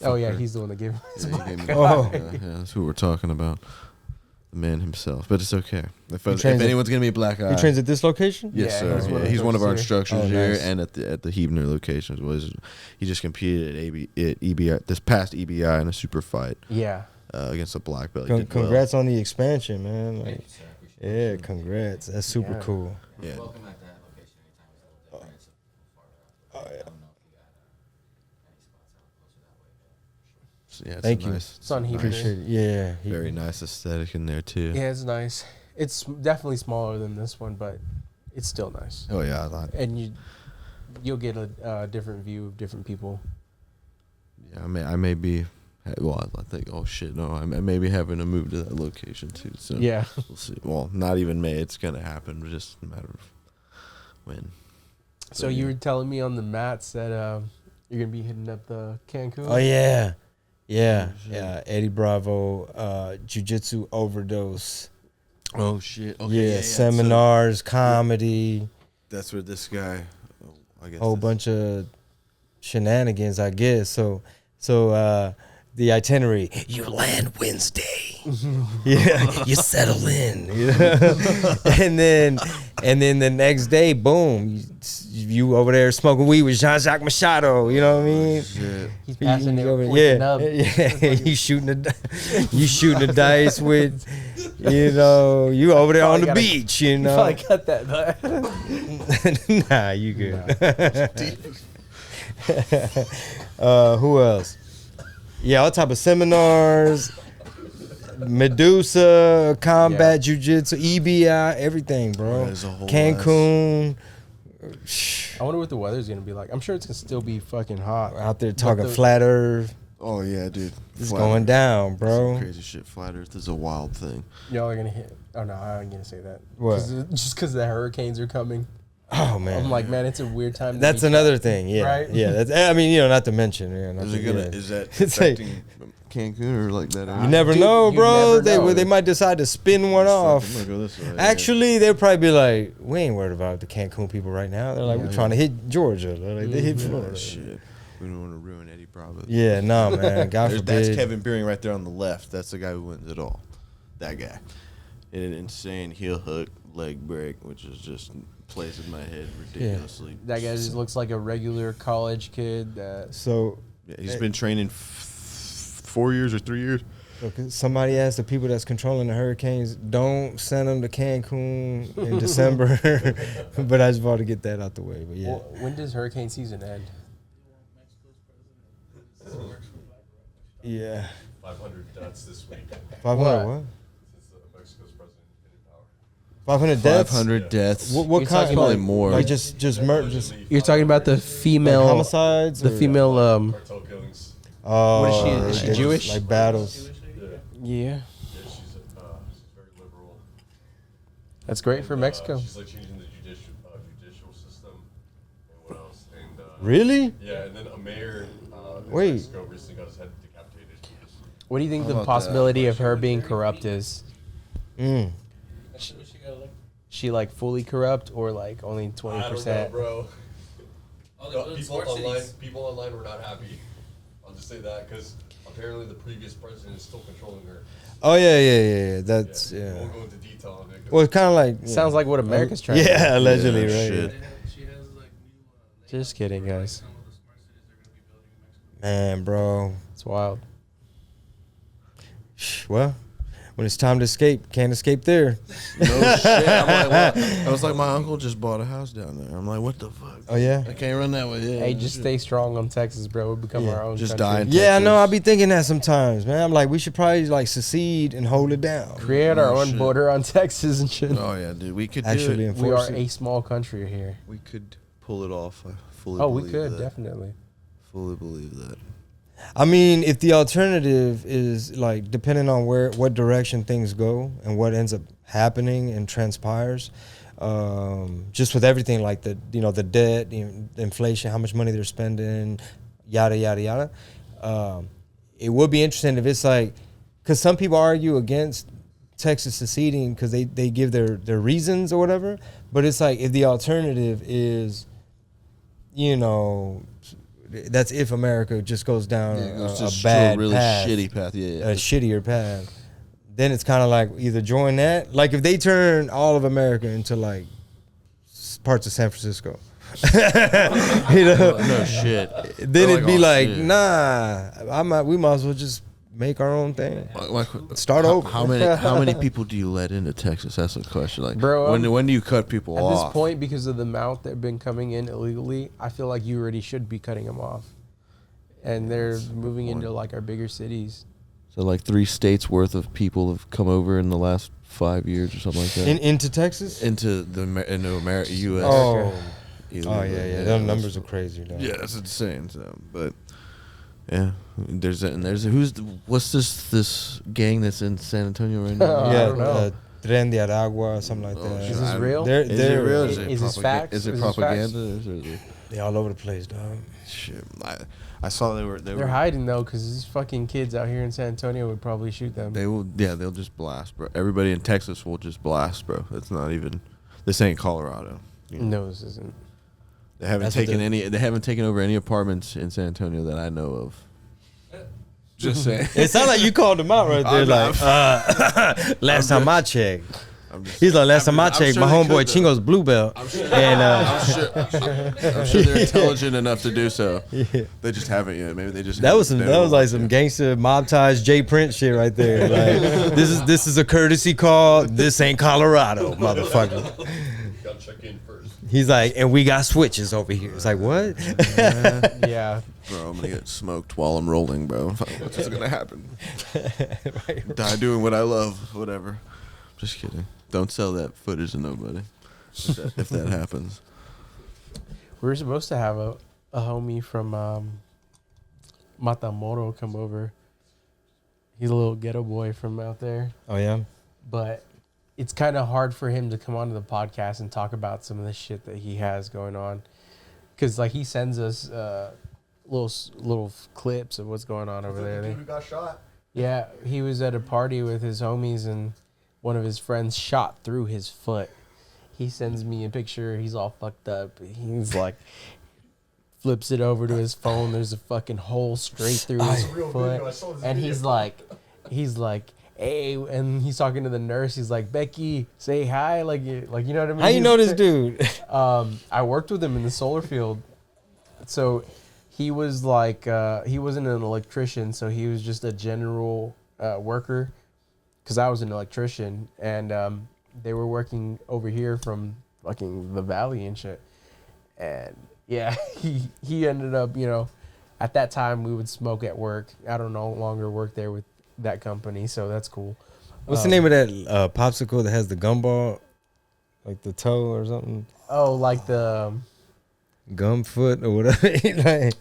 Oh yeah, Fucker. he's the one that gave him his Yeah, black he gave me eye. Oh. yeah, that's who we're talking about. The man himself. But it's okay. If trains anyone's gonna be a black eye, He trains at this location? yes, Yeah, sir. he's one of He's the one of our coaches here. instructors Oh, here, nice. and at the Huebner locations. He just competed at EBI this past EBI in a super fight Yeah. against a black belt. He did well. Congrats on the expansion, man. Thank Like, you, sir. I appreciate it. yeah, congrats. That's super Yeah. cool. Yeah. Welcome at that location anytime. It's a little different. It's a little farther out. I don't know if you got any spots out closer that way. But So, yeah, it's Thank a you. nice, It's on Huebner. Appreciate it. Yeah. very nice aesthetic in there too. Yeah, it's nice. It's definitely smaller than this one, but it's still nice. Oh yeah, I thought. And you'll get a different view of different people. Yeah, I may be. Well, I think. Oh shit, no, I may be having to move to that location too. So Yeah. we'll see. Well, not even may. It's gonna happen. But just a matter of when. So you were telling me on the mats that you're gonna be hitting up the Cancun. Oh, yeah. Yeah. Yeah. Eddie Bravo, Jiu-Jitsu overdose. Oh shit. Yeah. Seminars, comedy, That's where this guy. Oh, I guess. whole bunch of shenanigans, I guess. So the itinerary, you land Wednesday. Yeah, you settle in. You know? and then the next day, boom, you over there smoking weed with Jean-Jacques Machado. You know what I mean? Shit. He's passing it over, with the nub. yeah. you shooting the dice with, you over there on the Probably beach. You You know, probably cut that. But nah, you good. Who else? Yeah, all type of seminars, Medusa, combat jiu-jitsu, EBI, everything, bro. There's a whole Cancun. I wonder what the weather's gonna be like. I'm sure it's gonna still be fucking hot. Out there talking the- flat earth. Oh yeah, dude. It's Flat going Earth. down, Some bro. crazy shit. Flat Earth is a wild thing. Y'all are gonna hit. Oh no, I ain't gonna say that. What? Just because the hurricanes are coming. Oh, man. I'm like, man, it's a weird time. To That's be another thing, yeah. Right? Yeah, that's, I mean, not to mention. Yeah, not Is to- it gonna? yeah. Is that It's like- affecting Cancun or like that? You never Dude, know, you bro. never know. They might decide to spin one off. I'm gonna go this way. Actually, they'll probably be like, we ain't worried about the Cancun people right now. They're like, we're trying to hit Georgia. They're like, they hit Yeah, Florida. shit. We don't want to ruin Eddie Bravo. Yeah, no, man. God That's forbid. Kevin Beering right there on the left. That's the guy who wins it all. That guy. And an insane heel hook leg break, which is just plays in my head ridiculously. That guy just looks like a regular college kid. So, Yeah, he's been training 4 years or 3 years. okay, somebody asked the people that's controlling the hurricanes, don't send them to Cancun in December. But I just wanted to get that out the way. But yeah. Well, when does hurricane season end? Yeah. 500 deaths this week 500 what? since Mexico's president hit in power. 500 deaths? 500 deaths. What You're kind? talking Probably about- more. Like just You're talking about the female homicides? The or- female. Cartel killings. Oh, What is she? Is she they Jewish? just, like battles. Yeah, Yeah, yeah, she's very liberal. that's great for And, Mexico. She's like changing the judicial system. And what else? And Really? yeah, and then a mayor in Wait. Mexico recently got his head decapitated. What do you think How the about possibility of her being corrupt is? Mm. She like fully corrupt or like only 20%? I don't know, bro. Oh, People online were not happy. I'll just say that because apparently the previous president is still controlling her. Oh yeah. That's We yeah. won't go into detail on it. 'cause Well, it's kind of like Sounds like what America's trying to do. yeah, allegedly, Yeah, right? shit. Just kidding, guys. Man, bro. It's wild. Well, when it's time to escape, can't escape there. No shit. I'm like, what? I was like, my uncle just bought a house down there. I'm like, what the fuck? Oh yeah. I can't run that way. Yeah. Hey, just stay strong on Texas, bro. We become our own. Just country. die in Yeah, I Texas. know. I be thinking that sometimes, man. I'm like, we should probably like secede and hold it down. Create our Oh, own shit. border on Texas and shit. Oh yeah, dude. We could Actually do it. We enforce are it. a small country here. We could pull it off. I fully Oh, we believe could that. definitely. Fully believe that. I mean, if the alternative is like depending on what direction things go and what ends up happening and transpires, just with everything like the debt, the inflation, how much money they're spending, yada yada yada. It would be interesting if it's like, because some people argue against Texas seceding because they give their reasons or whatever, but it's like if the alternative is, that's if America just goes down Yeah, it goes a just bad to a really path, shitty path. Yeah. a shittier path. Then it's kind of like either join that, like if they turn all of America into like parts of San Francisco, No shit. then They're it'd be "Oh, like, shit." nah, we might as well just make our own thing. Start over. How many people do you let into Texas? That's the question. Like, Bro, when do you cut people At off? this point, because of the amount that have been coming in illegally, I feel like you already should be cutting them off. And they're moving into like our bigger cities. So like 3 states worth of people have come over in the last 5 years or something like that. Into Texas? into America, U.S. Oh, illegally. yeah. Those numbers are crazy, though. Yeah, it's insane. So, but yeah, what's this gang that's in San Antonio right now? I Yeah, don't know. Tren de Aragua, something like Oh, that. shit. Is this real? They're, Is it they're, real? Is this facts? Is it Is this propaganda? Is it, They all over the place, dog. shit, I saw they were They're hiding though, because these fucking kids out here in San Antonio would probably shoot them. they'll just blast, bro. Everybody in Texas will just blast, bro. It's not even. This ain't Colorado. You know? No, this isn't. They haven't That's what taken any. They haven't taken over any apartments in San Antonio that I know of. Just saying. It sounded like you called him out right there. Last time I checked. He's like, last time I checked, my homeboy Chingo's blue belt. I'm sure, And I'm sure they're intelligent enough to do so. They just haven't yet. Maybe they just. that was haven't that was been like some gangster mob ties Jay Prince shit right there. Like, this is a courtesy call. This ain't Colorado, motherfucker. Gotta check in first. He's like, and we got switches over here. It's like, what? Yeah. Bro, I'm gonna get smoked while I'm rolling, bro. What's just gonna happen? Die doing what I love, whatever. Just kidding. Don't sell that footage to nobody. If that happens. We were supposed to have a homie from Matamoros come over. He's a little ghetto boy from out there. Oh yeah. But it's kind of hard for him to come onto the podcast and talk about some of the shit that he has going on. Because, like, he sends us little clips of what's going on over there. Dude who got shot. Yeah, he was at a party with his homies and one of his friends shot through his foot. He sends me a picture. He's all fucked up. He's like, flips it over to his phone. There's a fucking hole straight through his Real foot. video. I saw this And video. he's like, hey, and he's talking to the nurse. He's like, Becky, say hi. Like you know what I mean? How you know this dude? I worked with him in the solar field. So he was like, he wasn't an electrician, so he was just a general worker. Because I was an electrician, and they were working over here from fucking the valley and shit. And yeah, he ended up, at that time we would smoke at work. I don't no longer work there with that company, so that's cool. What's the name of that popsicle that has the gumball, like the toe or something? Oh, like the Gum foot or whatever. Like,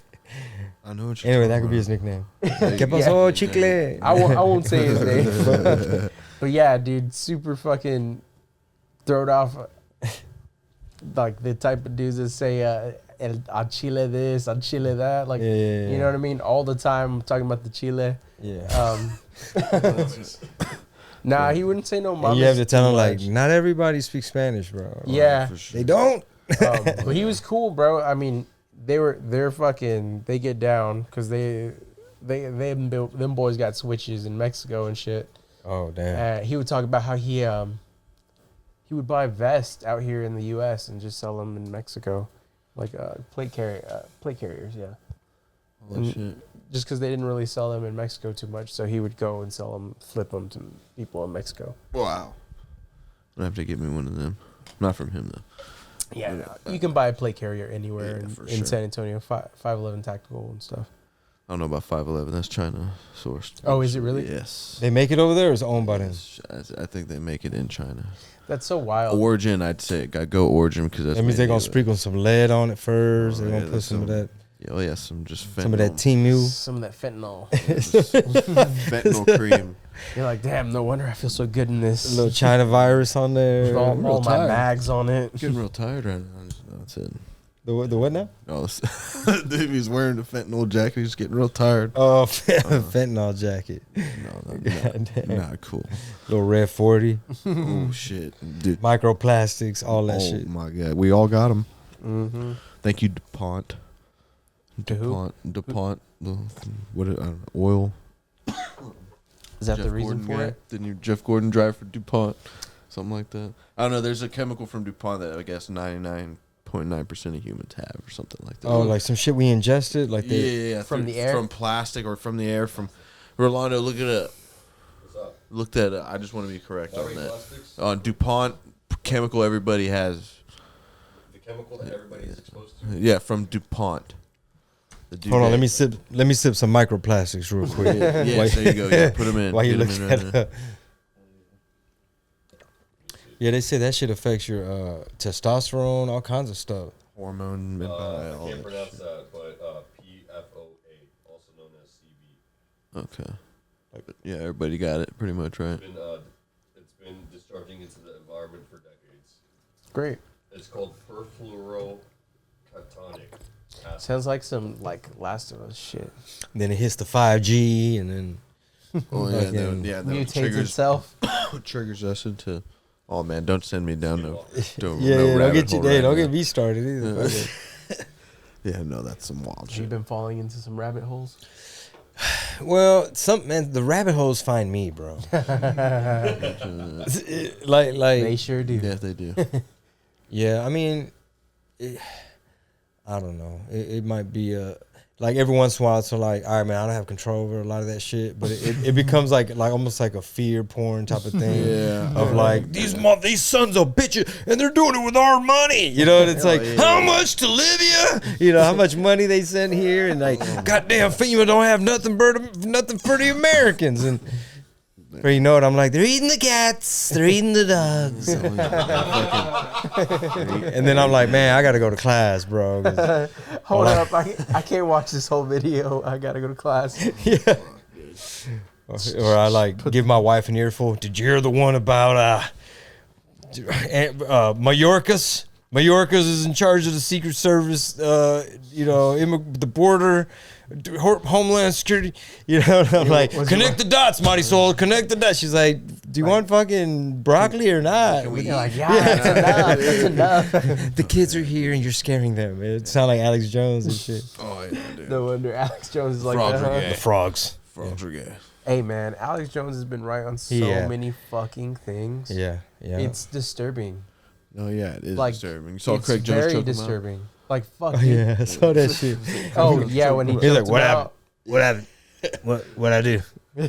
I know what you're anyway, talking that could be about. his nickname. ¿Qué pasó, chicle? I won't say his name. But yeah, dude, super fucking throwed off. Like the type of dudes that say, "Al chile this, al chile that." Like, Yeah. you know what I mean? All the time talking about the chile. Yeah. Nah, he wouldn't say no. And Mamas you have to tell him, too like, much. not everybody speaks Spanish, bro. Yeah. For sure. They don't. But he was cool, bro. I mean, they're fucking, they get down because them boys got switches in Mexico and shit. Oh, damn. He would talk about how he would buy vests out here in the U.S. and just sell them in Mexico, like plate carriers, yeah. Holy shit. just because they didn't really sell them in Mexico too much. So he would go and sell them, flip them to people in Mexico. Wow. I have to get me one of them. Not from him though. Yeah, you can buy a plate carrier anywhere Yeah, for in sure. San Antonio, 511 Tactical and stuff. I don't know about 511. That's China sourced. Oh, is it really? Yes. They make it over there, or is it owned by them? I think they make it in China. That's so wild. Origin, I'd say. I go Origin because that's. That means they're gonna mainly sprinkle some lead on it first. Oh, They're yeah, gonna put that's some of some- that, Oh yeah, some just fentanyl. some of that Timu. Some of that fentanyl. Fentanyl cream. You're like, damn, no wonder I feel so good in this. A little China virus on there. all real my tired. mags on it. Getting real tired right now. That's it. The what now? Oh, dude, he's wearing the fentanyl jacket. He's getting real tired. Oh, fentanyl jacket. No, God damn. not cool. Little red 40, Oh shit, dude. microplastics, all that Oh shit. my god, we all got them. Mm-hmm. Thank you, DuPont. To who? DuPont. What? Oil. Is that Jeff the reason Gordon for guy? it? Didn't you Jeff Gordon drive for DuPont? Something like that. I don't know. There's a chemical from DuPont that I guess 99.9% of humans have, or something like that. Oh, like some shit we ingested, like they. yeah, From through- the air? from plastic, or from the air. From Rolando, look it up. What's up? Look that up. I just want to be correct on that. Plastics, DuPont chemical everybody has. the chemical that everybody is exposed to. Yeah, from DuPont. The Hold on, Duvet. let me sip some microplastics real quick. Yeah, Why- there you go. Yeah, put them in. Why you Get look 'em in that right now. up? Yeah, they say that shit affects your testosterone, all kinds of stuff. Hormone I imbalance. can't pronounce that, but PFOA, also known as CB. Okay. Yeah, everybody got it pretty much, right? It's been discharging into the environment for decades. Great. It's called perfluorocatonic acid. Sounds like some like Last of Us shit. Then it hits the 5G, and then Oh yeah, Fucking that Mutates triggers itself. triggers us into. Oh man, don't send me down to yeah, no don't rabbit get you. hole Hey, right don't now. get me started either. Fuck it. Yeah, no, that's some wild Have you shit. been falling into some rabbit holes? Well, the rabbit holes find me, bro. like, They sure do. Yeah, they do. yeah. I mean, I don't know. It might be like every once in a while, it's like, all right, man, I don't have control over a lot of that shit, but it becomes like almost like a fear porn type of thing. Yeah. Of like these sons of bitches, and they're doing it with our money, you know. And it's like, yeah. how much to Libya? You know, how much money they send here, and like, goddamn, FEMA don't have nothing for the Americans, and. Or you know what? I'm like, they're eating the cats, they're eating the dogs, and then I'm like, man, I gotta go to class, bro. 'cause- Hold up, I can't watch this whole video. I gotta go to class. Yeah. Or I like give my wife an earful. Did you hear the one about Mayorkas? Mayorkas is in charge of the Secret Service, the border, Homeland Security. You know, and I'm like, connect the dots, Marisol, connect the dots. She's like, do you want fucking broccoli or not? You're like, yeah, that's enough. That's enough. The kids are here and you're scaring them. It sounds like Alex Jones and shit. Oh yeah, dude. No wonder Alex Jones is like Frogs that. are Huh? gay. The frogs. Frogs are gay. Hey man, Alex Jones has been right on so Yeah. many fucking things. Yeah, yeah. It's disturbing. Oh yeah, it is Like, disturbing. You saw it's Craig Jones very choke him out? disturbing. Like fuck. Oh, dude. yeah, I saw that shit. Oh yeah, when he He's like, choked what him happened? out. What happened? What I do?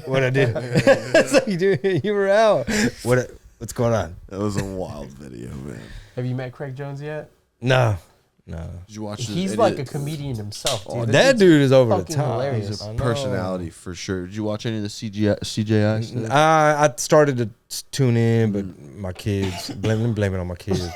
What I do? It's like, dude, you were out. What's going on? That was a wild video, man. Have you met Craig Jones yet? No. Did you watch? He's this like a idiot? comedian himself, dude. Oh, That dude is over the fucking top. hilarious. He's I a know. personality for sure. Did you watch any of the CJI stuff? I started to tune in, but my kids, blame it on my kids, dog.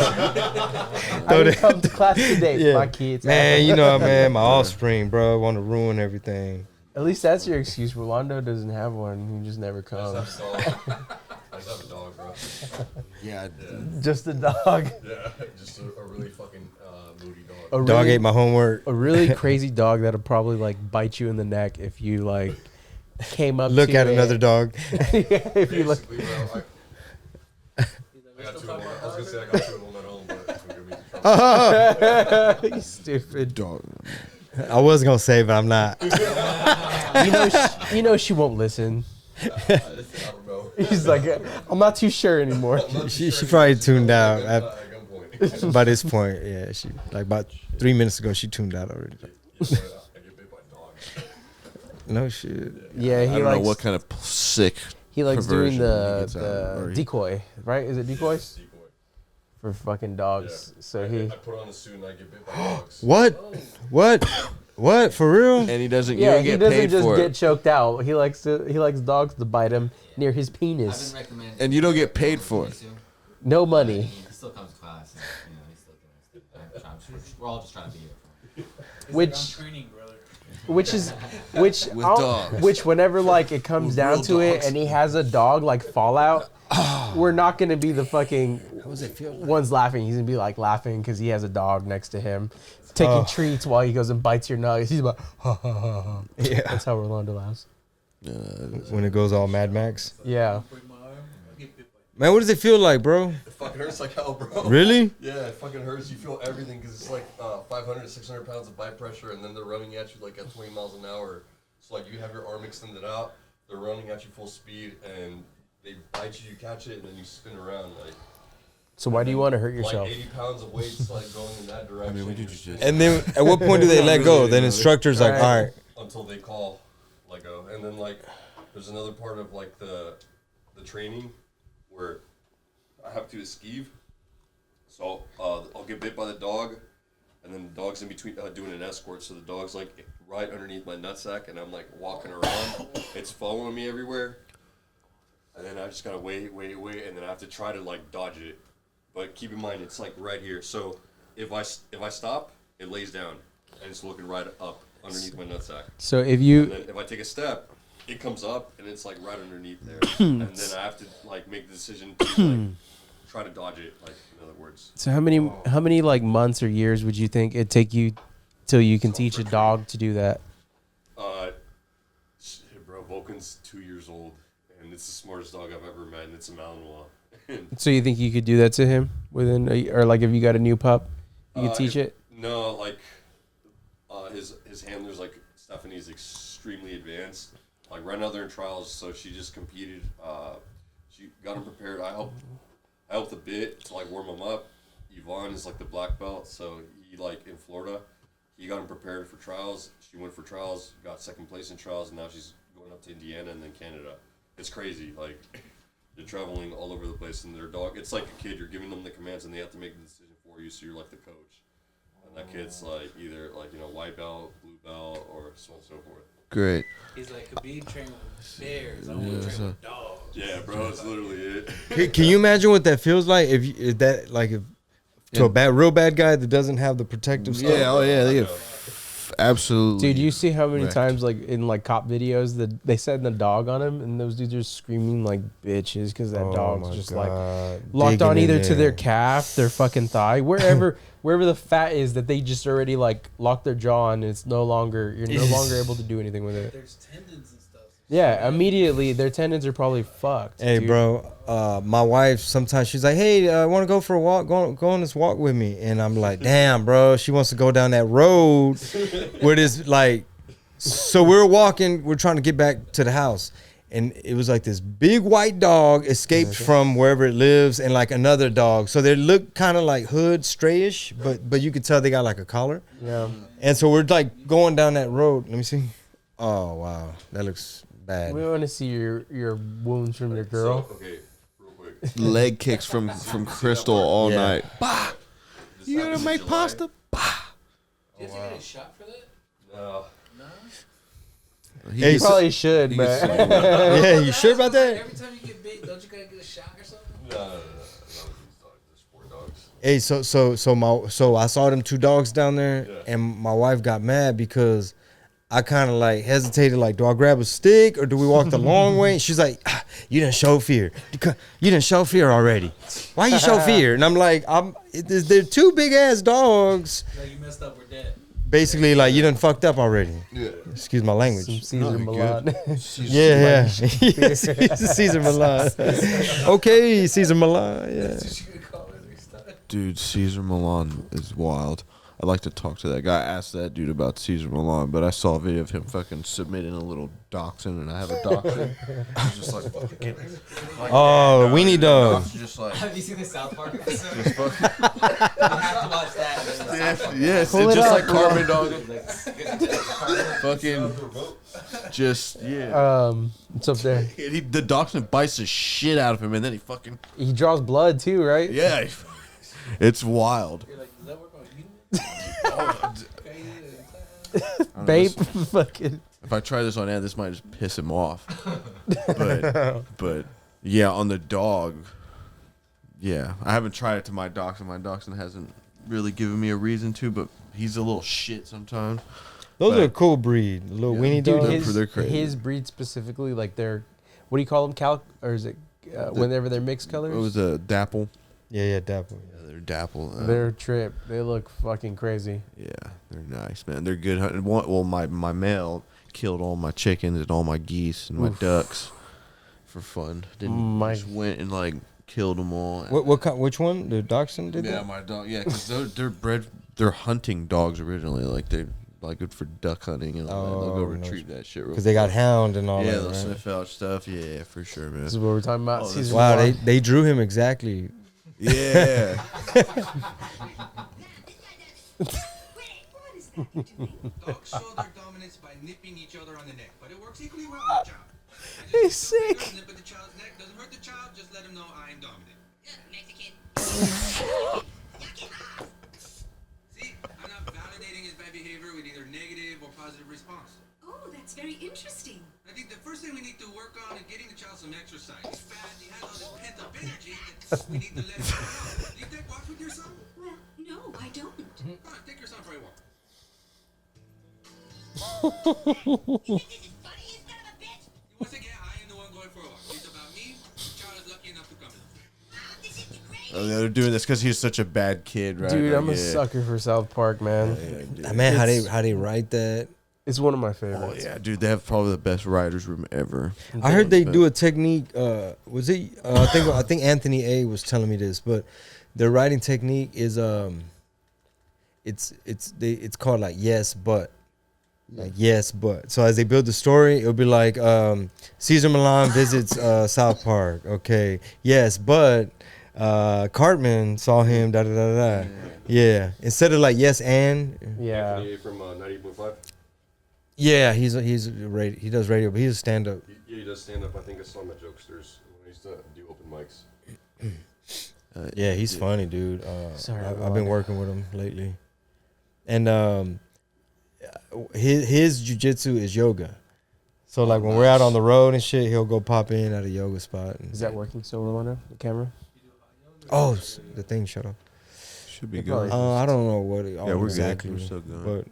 I didn't come to class today, Yeah. my kids. Man, you know, man, my offspring, bro, want to ruin everything. At least that's your excuse. Rolando doesn't have one. He just never I comes. just have a dog, bro. Yeah, Just a dog. Yeah, just a really fucking moody dog. A Dog really, ate my homework. a really crazy dog that'll probably like bite you in the neck if you like came up. Look to at it. another dog. If you look. Basically, bro, I got two of them. I was gonna say I got two of them at home, but it's gonna get me into trouble. You stupid. dog. I was gonna say, but I'm not. You know she won't listen. I don't know. He's like, I'm not too sure anymore. She probably tuned out At gunpoint. by this point. Yeah, she like about 3 minutes ago she tuned out already. I get bit by dogs. No shit. Yeah, I he don't know likes what kind of sick. he likes doing perversion he gets out of, the or he- decoy, right? Is it decoys Decoy. for fucking dogs? So he. I put on a suit and I get bit by dogs. What? What? What? For real? And he doesn't. Yeah, you he don't get doesn't paid just for get it, choked out. He likes dogs to bite him near his I've penis. been recommending. and you don't get paid for it. No money. He still comes to class. And, you know, he's still doing his thing. We're all just trying to be here for him. Which training, brother. which With I'll- dogs. which whenever like it comes With down real to it dogs. and he has a dog like Fallout, we're not gonna be the fucking ones laughing. He's gonna be like laughing because he has a dog next to him, taking treats while he goes and bites your nose. He's about ha ha ha ha. Yeah. That's how Rolando laughs. When it goes all Mad Max. Yeah. Break my arm. I'll get bit by Man, what does it feel like, bro? It fucking hurts like hell, bro. Really? Yeah, it fucking hurts. You feel everything because it's like 500 to 600 pounds of bite pressure, and then they're running at you like at 20 miles an hour. So like you have your arm extended out, they're running at you full speed, and they bite you, you catch it, and then you spin around like. So why do you want to hurt yourself? Like 80 pounds of weights like going in that direction. I mean, what did You're you spinning just- And then at what point do they let go? Then instructor's like, Right. all right. until they call let go, and then like there's another part of like the training where I have to esquive. So I'll get bit by the dog, and then the dog's in between doing an escort. So the dog's like right underneath my nutsack, and I'm like walking around. It's following me everywhere, and then I just gotta wait, and then I have to try to like dodge it. But keep in mind, it's like right here. So if I stop, it lays down, and it's looking right up underneath my nutsack. So if And you then if I take a step, it comes up and it's like right underneath there. And then I have to like make the decision to like try to dodge it, like in other words. so how many like months or years would you think it'd take you till you can teach a dog to do that? Shit, bro, Vulcan's 2 years old and it's the smartest dog I've ever met, and it's a Malinois. So you think you could do that to him within or like if you got a new pup, you could teach it? No, like his handler's like Stephanie's extremely advanced. Like right now they're in trials, so she just competed. She got him prepared. I helped a bit to like warm him up. Yvonne is like the black belt, so he like in Florida, he got him prepared for trials. She went for trials, got second place in trials, and now she's going up to Indiana and then Canada. It's crazy. Like they're traveling all over the place, and their dog. It's like a kid. You're giving them the commands, and they have to make the decision for you. So you're like the coach, and that kid's like either like white belt, blue belt, or so on and so forth. Great. He's like, Khabib train with bears. I want to train with dogs. Yeah, bro, it's literally it. Can you imagine what that feels like if that like if to a real bad guy that doesn't have the protective stuff? Yeah. Oh yeah. They get absolutely. Dude, you see how many wrecked. times like in like cop videos that they send the dog on him and those dudes are screaming like bitches because that Oh dog's my just like God. locked Digging on in either to there. their calf, their fucking thigh, wherever the fat is that they just already like locked their jaw on. It's no longer you're no longer able to do anything with it. There's tendons and stuff. Yeah, immediately their tendons are probably fucked. Hey, dude. bro, my wife sometimes she's like, "Hey, I want to go for a walk. Go on this walk with me." And I'm like, "Damn, bro, she wants to go down that road where this like." So we're walking. We're trying to get back to the house, and it was like this big white dog escaped from wherever it lives, and like another dog. So they look kind of like hood strayish, but you could tell they got like a collar. Yeah. And so we're like going down that road. Let me see. Oh wow, that looks bad. We want to see your wounds from your girl. So, okay, real quick. leg kicks from Crystal all Yeah. night. Bah! This You gonna happened in make July. pasta? Bah! Do you have to get a shot for that? No. No. He Hey, You gets- probably should, he but gets- Yeah, you sure about that? Every time you get bit, don't you gotta get a shot or something? No, none of these dogs. They're sport dogs. Hey, so I saw them two dogs down there, Yeah. and my wife got mad because I kind of like hesitated, like, do I grab a stick or do we walk the long way? And she's like, you didn't show fear. You didn't show fear already. Why you show fear? And I'm like, they're two big ass dogs. Like you messed up, we're dead. Basically, like you done fucked up already. Yeah. Excuse my language. some Caesar No, you're Milan. Yeah, yeah. Caesar Milan. Okay, Caesar Milan. Yeah. That's what you could call it next time. Dude, Caesar Milan is wild. I'd like to talk to that guy. I asked that dude about Caesar Milan, but I saw a video of him fucking submitting a little dachshund, and I have a dachshund. I was just like, fucking get it. Oh, weenie dog. Just like, Have you seen the South Park episode? just fucking, You have to watch that. And then the South Park yes, Pull it's it just up, like Carbon Dog. episode. Fucking, just, yeah. It's up there. The dachshund bites the shit out of him, and then he fucking, He draws blood too, right? yeah. It's wild. You're like, does that work on you? Babe, fucking. If I try this on air, this might just piss him off. But yeah, on the dog, yeah, I haven't tried it to my dachshund. My dachshund hasn't really given me a reason to, but he's a little shit sometimes. Those But- are a cool breed. The little weenie Dude, dogs. they're crazy. his breed specifically, like they're, what do you call them? Or is it whenever they're mixed colors? It was a dapple. Yeah, dapple. Yeah, they're dapple. They're a trip. They look fucking crazy. Yeah, they're nice, man. They're good hunting. Well, my male killed all my chickens and all my geese and my ducks for fun. Just went and like killed them all. Which one? The dachshund did Yeah, that? my dog. Yeah, because they're bred. They're hunting dogs originally. Like they're like good for duck hunting and all that. They'll go Oh, no retrieve that shit. Because they got hound and all yeah, that. they'll Right? sniff out stuff. Yeah, for sure, man. This is what we're talking about. Oh, this- Season Wow, one. they drew him exactly. Yeah. Dogs show their dominance by nipping each other on the neck, but it works equally well on the child. He's sick. Nip at the child's neck doesn't hurt the child. Just let him know I am dominant. Mexican. See, I'm not validating his bad behavior with either negative or positive response. Oh, that's very interesting. I think the first thing we need to work on is getting the child some exercise. He's fat. He has all this pent-up energy that we need to let him out. Do you take walks with your son? Well, no, I don't. Come on, take your son for a walk. Once again, I am the one going for a walk. It's about me. The child is lucky enough to come in. Oh, they're doing this because he's such a bad kid, right? Dude, Like, I'm a yeah. sucker for South Park, man. Yeah, dude. Man, how they write that? It's one of my Oh favorites. yeah, dude, they have probably the best writers room ever. I heard they do a technique. Was it? I think Anthony A was telling me this, but their writing technique is it's called like yes but. Like yes, but so as they build the story, it'll be like Caesar Milan visits South Park. Okay, yes, but Cartman saw him. Da da da da. Yeah, instead of like yes and Yeah. Anthony A from 90.5. yeah, he does radio, but he's a stand up. He does stand up. I think I saw him at Jokesters when he used to do open mics. Yeah, he's funny, dude. Sorry, I've go been on. working with him lately, and his jujitsu is yoga. So like when we're out on the road and shit, he'll go pop in at a yoga spot. And, Is that working so well now? The camera? Oh, the thing shut off. Should be It good. probably- I don't know what. Yeah, we're exactly, good. We're still good. But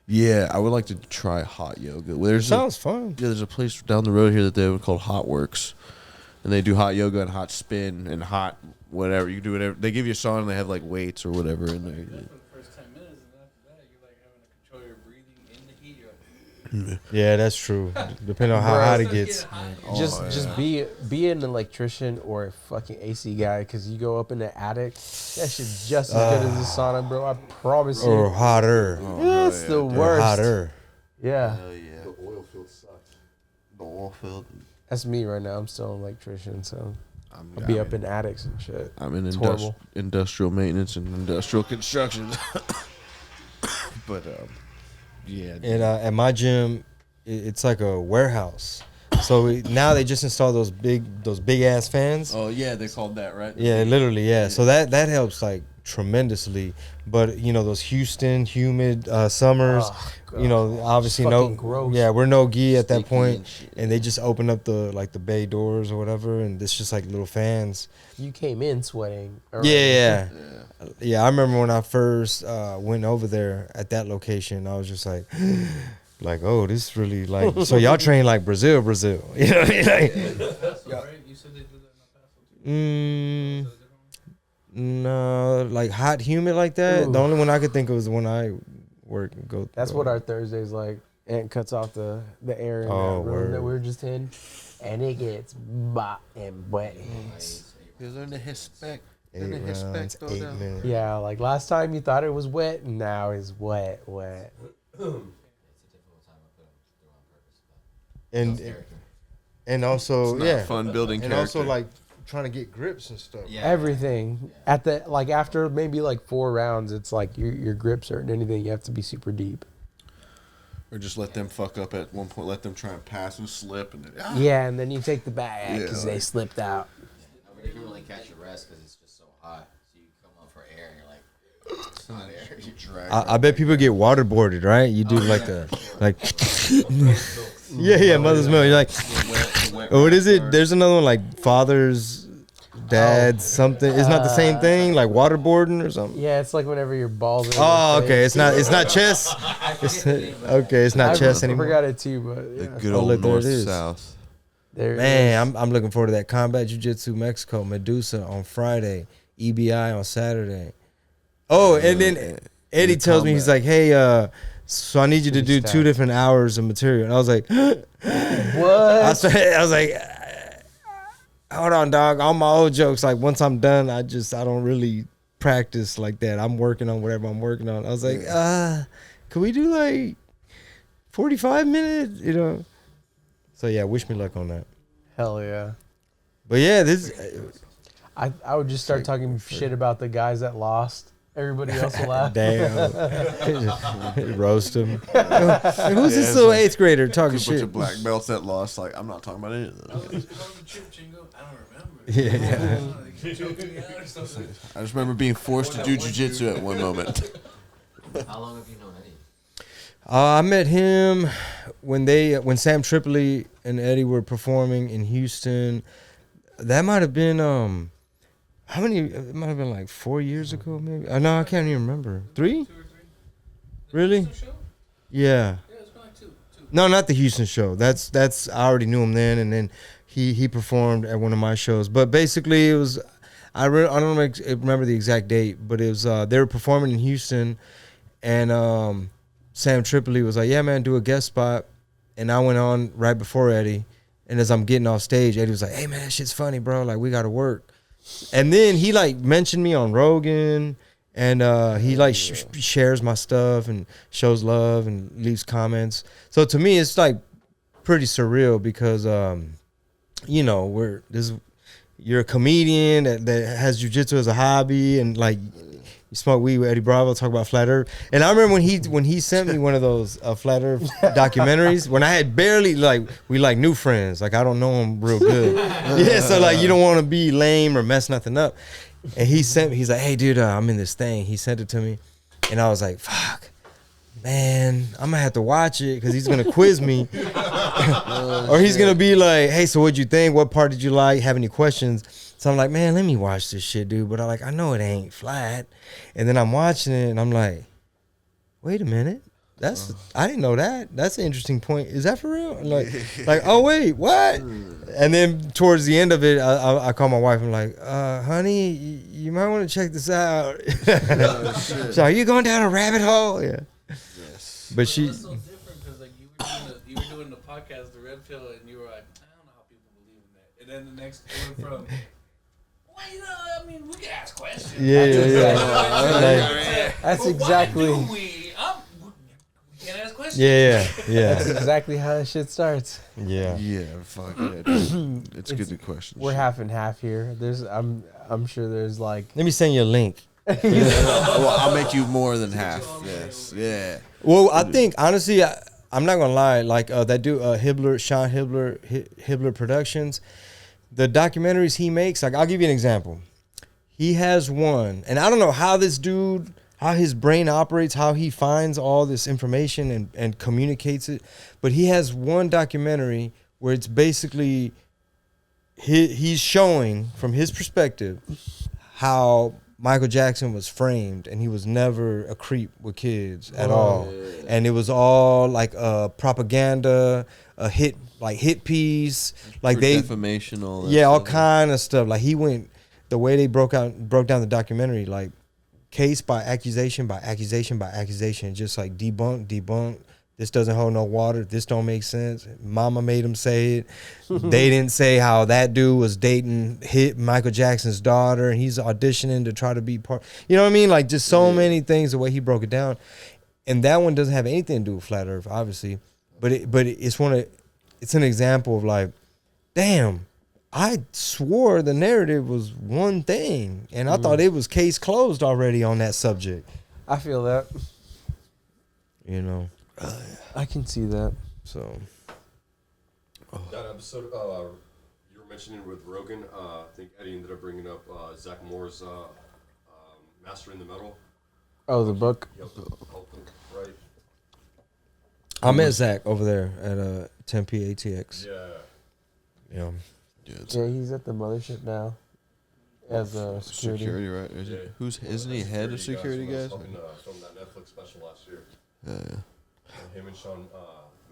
Yeah, I would like to try hot yoga. Well, there's sounds fun. there's a place down the road here that they have called Hot Works, and they do hot yoga and hot spin and hot whatever. You can do whatever. They give you a sauna and they have like weights or whatever in there. For the first 10 minutes, and after that, you're like having to control your breathing in the heat. You're like, Yeah, that's true. Depending on how Bro. hot it Starts gets. getting hot. Oh, Just be an electrician or a fucking AC guy, because you go up in the attic, that shit's just as good as the sauna, bro. I promise Or you. hotter. It's the Or worst. hotter. Yeah, Hell yeah. The oil field sucks. The oil field. that's me right now. I'm still an electrician, so I'm, I'll be up in attics and shit. I'm in It's horrible. industrial maintenance and industrial construction. But yeah. And at my gym, it's like a warehouse. So now they just install those big ass fans. Oh yeah, they called that right. Yeah, literally, yeah. So that helps like tremendously. But you know those Houston humid summers, Oh, you know obviously It's no, fucking gross. yeah, we're no gi at that Sticky point, and shit. and they just open up the bay doors or whatever, and it's just like little fans. You came in sweating. already. Yeah, yeah. I remember when I first went over there at that location, I was just like. Like, oh, this really like. So y'all train like Brazil, you know what I mean? Like, Right? You said they did that in mm, El Paso too. no, like hot, humid like that. Ooh. The only one I could think of was when I go. That's what our Thursday's like. Ant cuts off the air in Oh, that room that word. we were just in, and it gets hot and wet. You learn to respect. 8 rounds, 8 minutes. Yeah, like last time you thought it was wet, and now it's wet. It's a difficult time I put him through on purpose. But And character. and also It's not fun building and character. also like trying to get grips and stuff. Yeah. Everything at the like after maybe like 4 rounds, it's like your grips or anything. You have to be super deep. Or just let them fuck up at one point. Let them try and pass and slip. And then, Yeah, and then you take the bag because Yeah, they slipped out. Nobody can really catch a rest because it's just so hot. So you come up for air and you're like, it's not air. You drag. I bet people get waterboarded, right? You do like a like yeah, mother's milk. You're like, what is it? There's another one like fathers, dads, something. It's not the same thing, like waterboarding or something. Yeah, it's like whenever your balls are. Oh, okay. It's not chess. It's not chess I anymore. forgot it too, but The yeah. good Oh, old look, there it north is. south. There it is. Man, I'm looking forward to that. Combat Jiu-Jitsu Mexico, Medusa on Friday, EBI on Saturday. Oh, and then Eddie tells me, he's like, hey, so I need you to do 2 different hours of material. And I was like, What? I was like, hold on, dog. All my old jokes, like once I'm done, I don't really practice like that. I'm working on whatever I'm working on. I was like, could we do like 45 minutes? You know? So yeah, wish me luck on that. Hell yeah. But yeah, this I would just start talking shit about the guys that lost. Everybody else will laugh. damn roast him. Who's this little 8th grader talking A bunch shit? of black belts that lost. Like, I'm not talking about any of them. It's called the trip, Chingo. I don't remember. Yeah. Choking me out or something. I just remember being forced to do jujitsu at one moment. How long have you known Eddie? I met him when Sam Tripoli and Eddie were performing in Houston. That might have been how many? It might have been like 4 years ago, maybe. No, I can't even remember. 3? 2 or 3. Really? Show? Yeah. Yeah, it's been like 2. No, not the Houston show. That's I already knew him then, and then he performed at one of my shows. But basically, it was I don't remember the exact date, but it was they were performing in Houston, and Sam Tripoli was like, "Yeah, man, do a guest spot," and I went on right before Eddie, and as I'm getting off stage, Eddie was like, "Hey, man, that shit's funny, bro. Like, we got to work," and then he like mentioned me on Rogan. And he like shares my stuff and shows love and leaves comments. So to me, it's like pretty surreal because you know you're a comedian that has jiu-jitsu as a hobby, and like you smoke weed with Eddie Bravo, talk about flat earth. And I remember when he sent me one of those flat earth documentaries when I had barely we new friends, like I don't know him real good. Yeah, so like you don't want to be lame or mess nothing up. And he's like, "Hey, dude, I'm in this thing." He sent it to me, and I was like, "Fuck, man, I'm gonna have to watch it because he's gonna quiz me, or he's gonna be like, hey, so what'd you think? What part did you like? Have any questions?" So I'm like, "Man, let me watch this shit, dude." But I know it ain't flat, and then I'm watching it, and I'm like, "Wait a minute." I didn't know that. That's an interesting point. Is that for real? Like, oh wait, what? And then towards the end of it, I call my wife. I'm like, honey, you might want to check this out. So are you going down a rabbit hole? Yeah. Yes. But she. That's so different because like you were doing the podcast, the Red Pill, and you were like, I don't know how people believe in that. And then the next one from, well, you know, I mean, we can ask questions. Yeah. That's But exactly. why do we can't ask questions. Yeah. That's exactly how that shit starts. Yeah. Yeah, fuck it. It's good to question. We're half and half here. I'm sure there's like. Let me send you a link. Well, I'll make you more than half. Yes. Yeah. Well, I think honestly, I'm not gonna lie. Like that dude, Sean Hibbler Productions, the documentaries he makes. Like, I'll give you an example. He has one, and I don't know how this dude, how his brain operates, how he finds all this information and communicates it. But he has one documentary where it's basically he's showing from his perspective how Michael Jackson was framed, and he was never a creep with kids at all. Yeah. And it was all like propaganda, a hit piece, like defamation, all that. Yeah, all stuff. kind of stuff. Like he went the way they broke down the documentary, like case by accusation by accusation by accusation, just like debunk, This doesn't hold no water. This don't make sense. Mama made him say it. They didn't say how that dude was dating Michael Jackson's daughter, and he's auditioning to try to be part. You know what I mean? Like just so many things. The way he broke it down, and that one doesn't have anything to do with flat Earth, obviously. But it's it's an example of like, damn, I swore the narrative was one thing, and I thought it was case closed already on that subject. I feel that. You know. I can see that. So That episode you were mentioning with Rogan, I think Eddie ended up bringing up Zach Moore's Mastering the Metal. Oh, the book. He helped him, right? I met Zach over there at 10P ATX. Yeah. Yeah. Yeah, he's at the mothership now as a security. Right? Isn't he head of security guys? From that Netflix special last year. Yeah. Him and Sean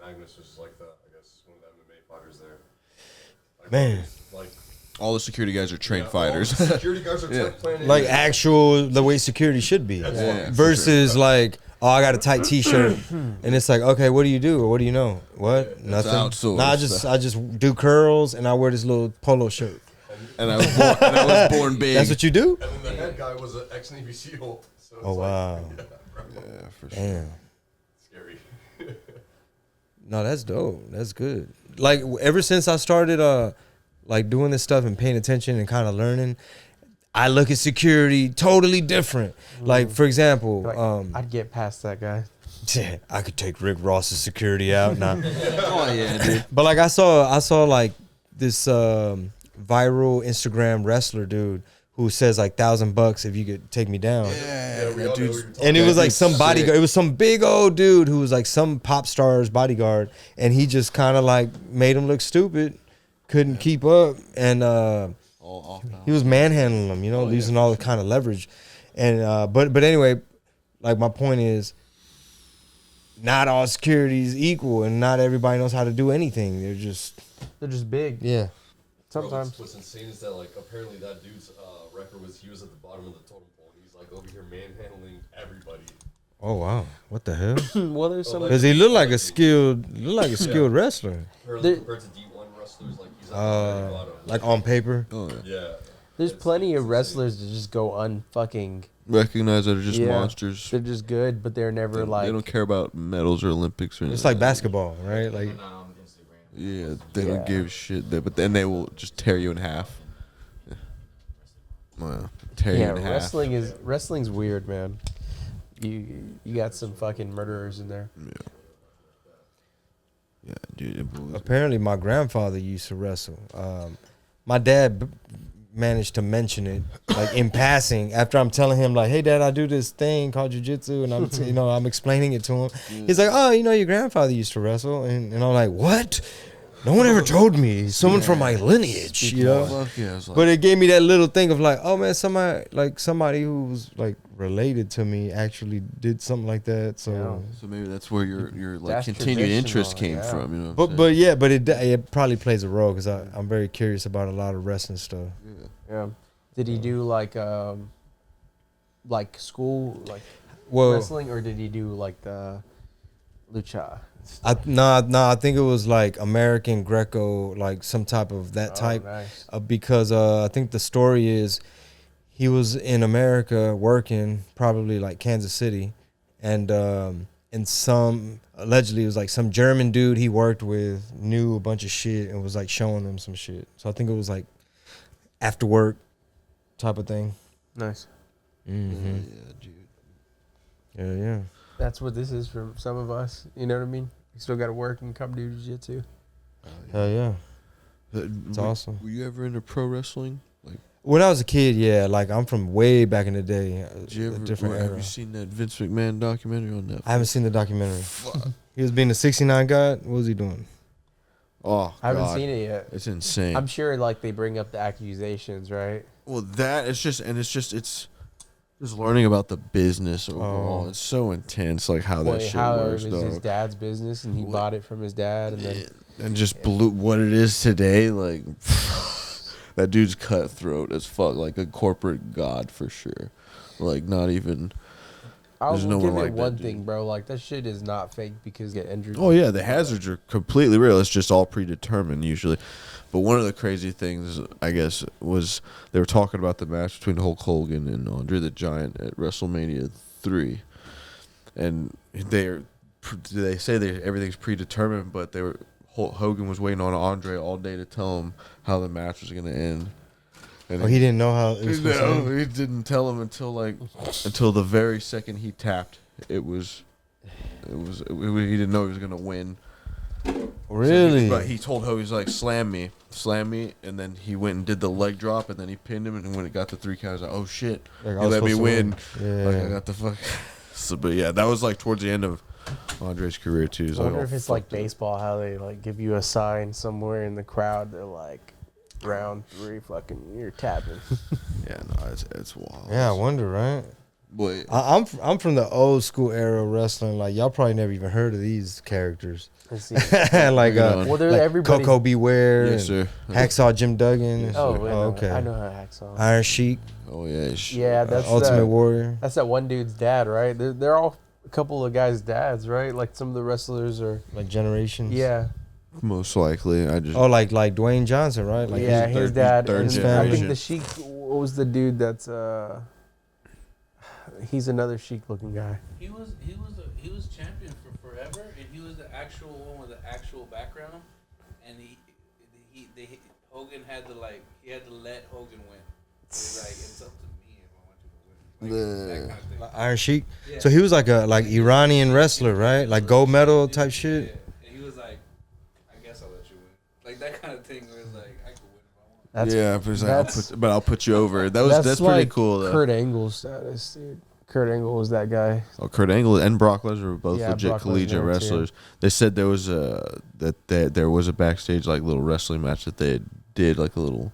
Magnus was like I guess one of the MMA fighters there. Like, Man. like All the security guys are trained fighters. all the security guys are planning. Like actual the way security should be. Yeah, for Versus like, oh, I got a tight T-shirt, and it's like, okay, what do you do or what do you know? What? Nothing. outsourced. Nah, I just do curls and I wear this little polo shirt. And I was born big. That's what you do? And then the head guy was an ex-Navy SEAL. So it's Oh wow. Yeah, for sure. Damn. scary. No, that's dope. That's good. Like ever since I started like doing this stuff and paying attention and kind of learning, I look at security totally different. Like for example, Like, I'd get past that guy. I could take Rick Ross's security out now. Oh yeah, dude. But like I saw like this viral Instagram wrestler dude who says like $1,000 if you could take me down. Yeah, we all know that what dude's you're talking And it That was like dude's some sick. bodyguard. It was some big old dude who was like some pop star's bodyguard, and he just kind of like made him look stupid, couldn't keep up, and all off now. he was manhandling them, you know, using all the kind of leverage. And but anyway, like my point is, not all security is equal, and not everybody knows how to do anything. They're just big. yeah. Sometimes. What's insane is that like apparently that dude's record was he was at the bottom of the totem pole and he's like over here manhandling everybody. Oh wow, what the hell? Well, there's some. Because he looked like a skilled wrestler, Apparently compared to D1 wrestlers, like he's at the very bottom. like on paper. Oh yeah. Yeah. There's It's plenty of insane. wrestlers that just go unfucking. Recognize that they're just Yeah. monsters. They're just good, but they're never like. They don't care about medals or Olympics or anything. It's like basketball, right? Like Not on Instagram. Yeah, they Yeah. don't give a shit. But then they will just tear you in half. Well, tear you Yeah, in half. wrestling's weird, man. You got some fucking murderers in there. Yeah, dude. It blows. apparently my grandfather used to wrestle. My dad managed to mention it like in passing after I'm telling him like, hey dad, I do this thing called jiu-jitsu, and I'm I'm explaining it to him. He's like, oh, your grandfather used to wrestle, and I'm like, what? No one ever told me. Someone from my lineage, Fuck yeah, it's like, But it gave me that little thing of like, oh man, somebody who was like related to me actually did something like that. So, so maybe that's where your like That's continued interest came traditional, yeah. from. You know. What I'm but saying? yeah, but it probably plays a role because I'm very curious about a lot of wrestling stuff. Yeah. Did he do like school Well, wrestling, or did he do like the lucha? I think it was like American Greco, like some type of that type. Nice. Because I think the story is he was in America working, probably like Kansas City, and some allegedly it was like some German dude he worked with knew a bunch of shit and was like showing them some shit. So I think it was like after work type of thing. Nice. Mm-hmm. Yeah, dude. Yeah. That's what this is for some of us. You know what I mean? You still got to work and come do jiu-jitsu. Hell yeah. It's awesome. Were you ever into pro wrestling? Like, When I was a kid, yeah, like I'm from way back in the day, did you a ever? different Have era. you seen that Vince McMahon documentary on Netflix? I haven't seen the documentary. He was being a 69 god. What was he doing? Oh, I haven't God. seen it yet. It's insane. I'm sure like they bring up the accusations, right? Well, it's just learning about the business overall. Oh. It's so intense, like how that Like, shit how works, it was his dog. dad's business and he What? bought it from his dad, and then And just blew what it is today. Like that dude's cutthroat as fuck, like a corporate god for sure. Like not even. I'll There's no give one it like that, one dude. thing, bro. Like that shit is not fake because you get injured. Oh yeah, the hazards are completely real. It's just all predetermined usually. But one of the crazy things, I guess, was they were talking about the match between Hulk Hogan and Andre the Giant at WrestleMania 3, and they say everything's predetermined, but Hogan was waiting on Andre all day to tell him how the match was going to end. And He didn't know how it was supposed to end? he didn't tell him until the very second he tapped. He didn't know he was going to win. Really? But he told Hogan, he's like, slam me, and then he went and did the leg drop, and then he pinned him, and when it got to 3 counts, like, oh shit, Like, I he was let me supposed to win. win. Like, Yeah. I got the fuck. So, but yeah, that was like towards the end of Andre's career too. He's I like, wonder oh, if it's like fuck that. baseball, how they like give you a sign somewhere in the crowd. They're like, round 3, fucking, you're tapping. Yeah, no, it's wild. Yeah, I wonder, right? But I'm from the old school era of wrestling. Like y'all probably never even heard of these characters. Let's see. like Well, they're like everybody's- Coco Beware, yes, and sir. Hacksaw Jim Duggan. Yes, Oh, sir. wait, okay. I know how to hacksaw. Iron Sheik, Oh yeah, Yeah, that's Ultimate that, Warrior. that's that one dude's dad, right? They're all a couple of guys' dads, right? Like some of the wrestlers are. Like Generations. Yeah, most likely. I just Oh, like Dwayne Johnson, right? Like yeah, he's his third- dad. third And I generation. think the Sheik. What was the dude that's? He's another Sheik-looking guy. He was champion for forever, and he was the actual one with the actual background. And Hogan had to let Hogan win. It's like it's up to me if I want you to win. Like, that kind of thing. Iron Sheik. Yeah. So he was like a Iranian wrestler, right? Like gold medal type Yeah, shit. and he was like, I guess I'll let you win. Like that kind of thing where it's like I could win if I want. That's, yeah, but, it's like, I'll put you over. That's pretty like cool though. Kurt Angle status, dude. Kurt Angle was that guy. Oh, Kurt Angle and Brock Lesnar were both Yeah, legit Brock collegiate Lesnar, too. wrestlers. They said there was there was a backstage like little wrestling match that they did like a little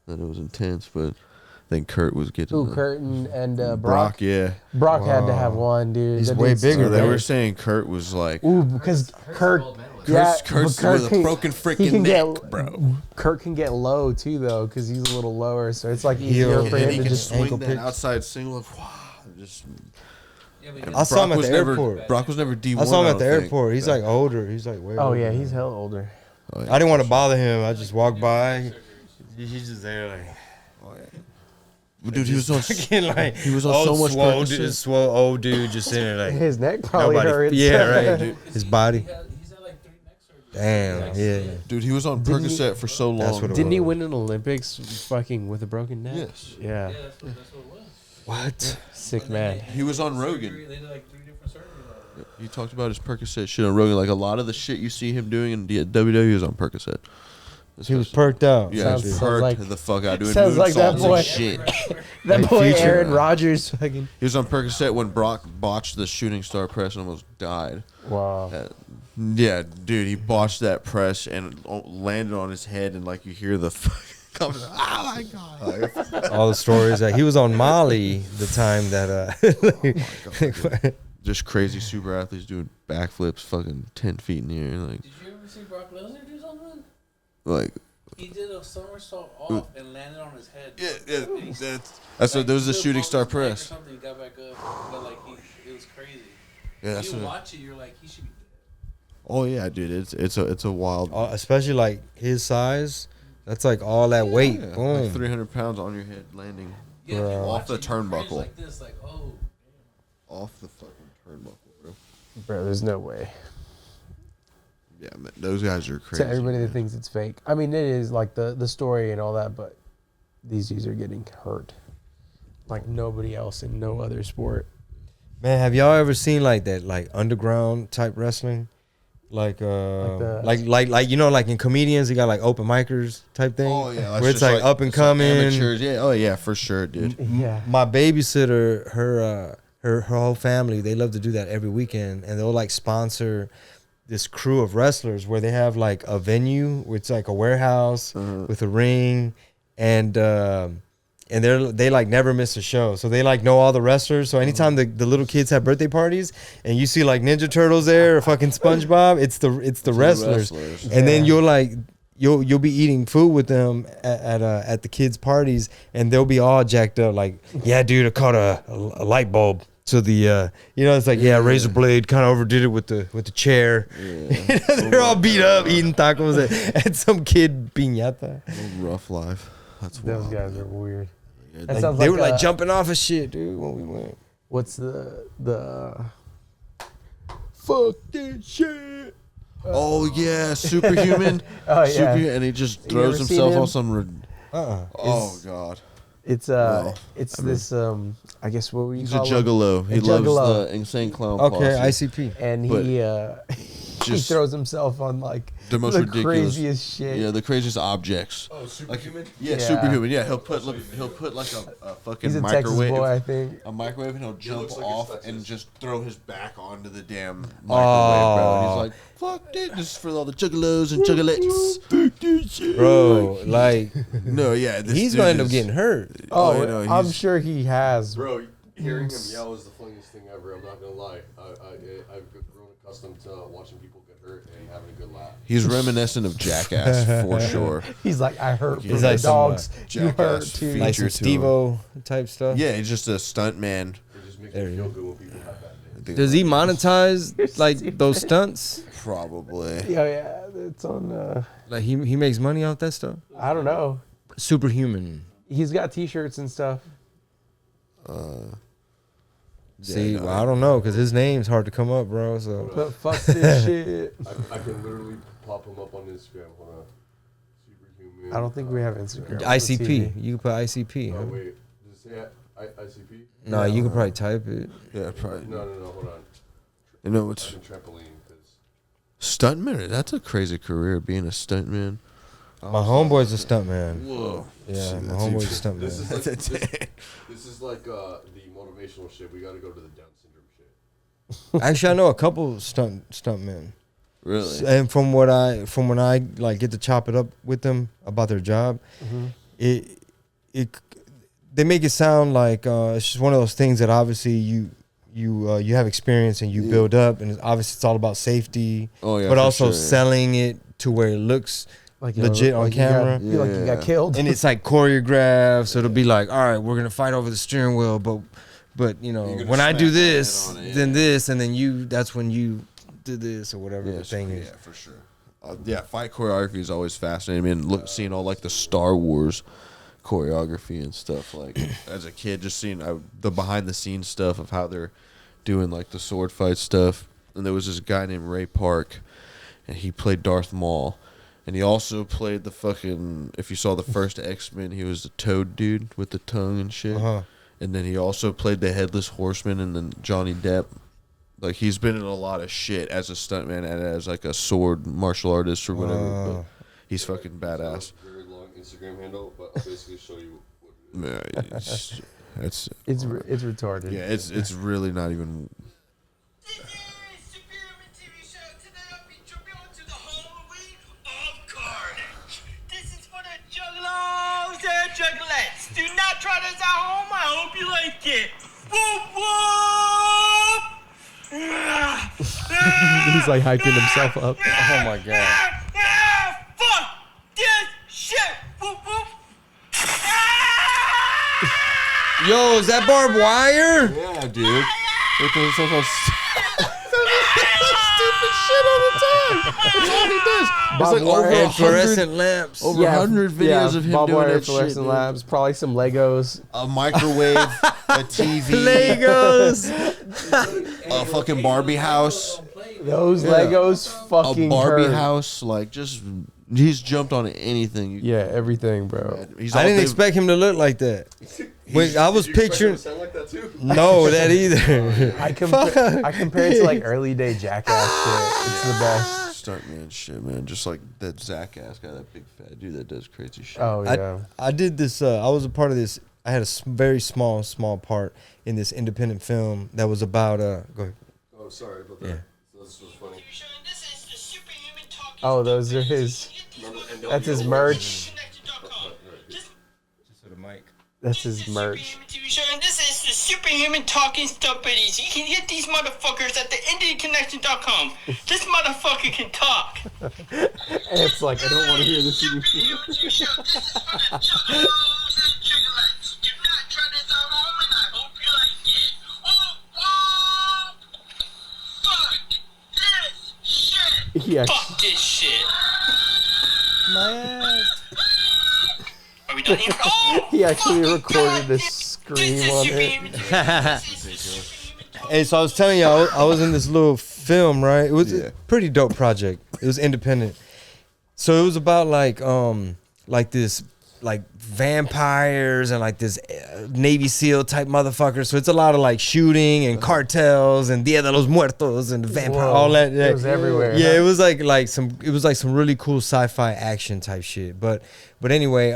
that it was intense, but I think Kurt was getting Ooh, the- Kurt and Brock. Brock, yeah. Brock had to Wow. have one, dude. He's That way dude's bigger, So they right? were saying Kurt was like Ooh, because Kurt. Kurt's but with a can- broken he freaking can neck, get- bro. Kurt can get low too, though, because he's a little lower. So it's like Heel. easier for And him he to can just. swing ankle that picks. outside single. Just Yeah, but I saw him at the never, airport. Brock was never D1. I saw him at the don't think. airport. He's like older. He's like way. Oh older. yeah, he's hell older. Oh, yeah. I didn't want to bother him. I just walked by. He's just there like. But dude, he was on. Fucking like He was on old so much swole Percocet. dude, swole old dude just sitting there like His neck probably nobody. hurts. Yeah, right. Dude. His body. he's had like 3 neck surgeries. Damn. Yeah. Dude, he was on Didn't he- Percocet for so long. That's what it Didn't he was. win an Olympics fucking with a broken neck? Yes. Yeah. Yeah, that's what it was. What? Sick And then man. He was on Rogan. They did like 3 different surgeries on him. He talked about his Percocet shit on Rogan. Like a lot of the shit you see him doing in WWE is on Percocet. He was perked out. Yeah, Sounds- he's sounds perked like- the fuck out doing sounds like that moonsaults boy. and shit. That Like boy Future. Aaron Rodgers fucking. He was on Percocet when Brock botched the shooting star press and almost died. Wow. Yeah, dude, he botched that press and landed on his head, and like you hear the coming. Oh my god! All the stories that he was on Molly the time that Just crazy super athletes doing backflips, fucking 10 feet in the air, Did you ever see Brock Lesnar do something? like. He did a somersault off and landed on his head. Yeah, And he- that's like, there was the flipped shooting off star his neck or press. something, he got back up, but like it was crazy. Yeah, that's you what. watch it, you're like, he should be dead. Oh yeah, dude, it's a wild. especially like his size, that's like all that weight. Yeah, Boom. like 300 pounds on your head landing Yeah, if you Bro. watch Off the it, you cringe turnbuckle. like this, like oh. off the fucking turnbuckle, bro. Bro, there's no way. Yeah, man, those guys are crazy. To everybody that man. thinks it's fake. I mean, it is like the story and all that, but these dudes are getting hurt like nobody else in no other sport. Man, have y'all ever seen like that like underground type wrestling? Like like you know, like in comedians, you got like open micers type thing. Oh yeah, that's where it's just like up and coming. amateurs. Yeah, oh yeah, for sure, dude. Yeah. My babysitter, her whole family, they love to do that every weekend, and they'll like sponsor this crew of wrestlers where they have like a venue, where it's like a warehouse with a ring, and they like never miss a show. So they like know all the wrestlers. So anytime the little kids have birthday parties and you see like Ninja Turtles there or fucking SpongeBob, it's the wrestlers. And then you'll be eating food with them at the kids' parties, and they'll be all jacked up like, yeah, dude, I caught a light bulb So the it's like razor blade kind of overdid it with the chair. Yeah. They're all beat up eating tacos at some kid piñata. Rough life. That's Those wild. guys are weird. Yeah, That Like, sounds they like were like a- jumping off of shit, dude, when we went. What's the fuck this shit? Oh yeah, superhuman. Oh yeah, And he just You throws ever seen himself him? on some. Oh It's- god, it's Well, it's this I guess what we he's a call him? juggalo. He A loves juggalo. the insane clown. Okay, posse. ICP. And But he he just throws himself on like the most the ridiculous, craziest shit. Yeah, the craziest objects. Oh, superhuman. Yeah, Yeah. superhuman. Yeah, he'll put like a fucking He's a Texas microwave. boy, I think. A microwave, and he'll jump looks like off it's and Texas. just throw his back onto the damn microwave, bro. And he's Oh. like, "Fuck it, this is for all the juggalos and juggalettes." Bro, like, No, yeah, this he's dude going to end up is- getting hurt. Oh, I know, I'm he's- sure he has. Bro, hearing him yell is the funniest thing ever. I'm not gonna lie. I've grown accustomed to watching people get hurt and having a good laugh. He's reminiscent of Jackass for sure. He's like, I hurt He's from like the some, dogs. You hurt Jackass too. feature Like some to him. Steve-O type stuff. Yeah, he's just a stunt man. It just makes There me you feel go. good when people have bad days. Does he monetize like those stunts? Probably. Yeah, it's on. Like he makes money off that stuff? I don't know. Superhuman. He's got T-shirts and stuff. See, no, well, I don't know because his name's hard to come up, bro. So But fuck this shit. I can literally pop him up on Instagram. Hold on. Superhuman. I don't think we have Instagram. What's the ICP. TV? You can put ICP. Oh huh? wait, does it say ICP? No, you can probably type it. Yeah, probably. No, hold on. You know, it's I'm trampoline because stuntman. That's a crazy career, being a stuntman. My homeboy's a stuntman. Whoa. Yeah, my that's homeboy's a this stuntman. is like this is like the motivational shit. We got to go to the Down syndrome shit. Actually, I know a couple stuntmen. Really? And from when I like get to chop it up with them about their job, it they make it sound like it's just one of those things that obviously you have experience and you build up, and obviously it's all about safety, Oh yeah. but for also sure, yeah. selling it to where it looks Like legit on camera. You feel like you got Yeah. killed. And it's like choreographed, so it'll be like, all right, we're gonna fight over the steering wheel, but you know, You're gonna when I do smack my head this, on it, then yeah. this, and then that's when you do this or whatever the thing is. Yeah, for sure. Yeah, fight choreography is always fascinating. I mean, seeing all like the Star Wars choreography and stuff. Like as a kid, just seeing the behind the scenes stuff of how they're doing like the sword fight stuff. And there was this guy named Ray Park, and he played Darth Maul. And he also played the fucking, if you saw the first X-Men, he was the Toad dude with the tongue and shit. Uh-huh. And then he also played the Headless Horseman and then Johnny Depp. Like, he's been in a lot of shit as a stuntman and as, like, a sword martial artist or whatever. But he's fucking badass. Very long Instagram handle, but I'll basically show you what it is. Yeah, it's It's retarded. yeah, it's really not even. This is Superhuman TV show. Today I'll be jumping onto the hallway of carnage. This is for the juggalos and juggalettes. Do not try this at home. I hope you like it. Whoop whoop. He's like hyping himself up. Oh my god. Fuck this shit. Whoop whoop. Yo, is that barbed wire? Yeah, dude. It does stupid shit all the time. That's all he does. It's like over wire a And fluorescent hundred, lamps. over 100 videos of him Bob doing Wire, that shit. fluorescent dude. labs, probably some Legos. A microwave, a TV, Legos. a fucking Barbie house, Those Yeah. Legos a fucking Barbie hurt. house. Like, just he's jumped on anything. Yeah, everything, bro. He's I all didn't big- expect him to look like that. Wait, I was Did you expect him picturing. to sound like that too? No, that either. I compare it to like early day Jackass shit. It's the best. Stuntman shit, man. Just like that Zach ass guy, that big fat dude that does crazy shit. Oh yeah. I did this. I was a part of this. I had a very small part in this independent film that was about. Go ahead. Oh, sorry about that. Yeah. This was funny. This is the Superhuman talking. Oh, those are his. That's his merch. Just for the mic. That's his merch. Superhuman TV show, and this is the Superhuman Talking Stuff Buddies. You can get these motherfuckers at the IndianConnection.com. This motherfucker can talk. And it's like I don't want to hear this. Superhuman TV show. This is for the juggalos and juggalettes. Do not try this at home, and I hope you like it. Oh, Yeah. Fuck this shit. My ass. Are we done here? Oh, He actually fucking recorded God, a this scream is on Super it. Image. Hey, so I was telling you, I was in this little film, right? It was Yeah. a pretty dope project. It was independent. So it was about like this like vampires and like this Navy SEAL type motherfucker. So it's a lot of like shooting and cartels and Dia de los Muertos and the vampire, Whoa. all that. It was everywhere. Yeah, huh? it was like some really cool sci-fi action type shit. But anyway,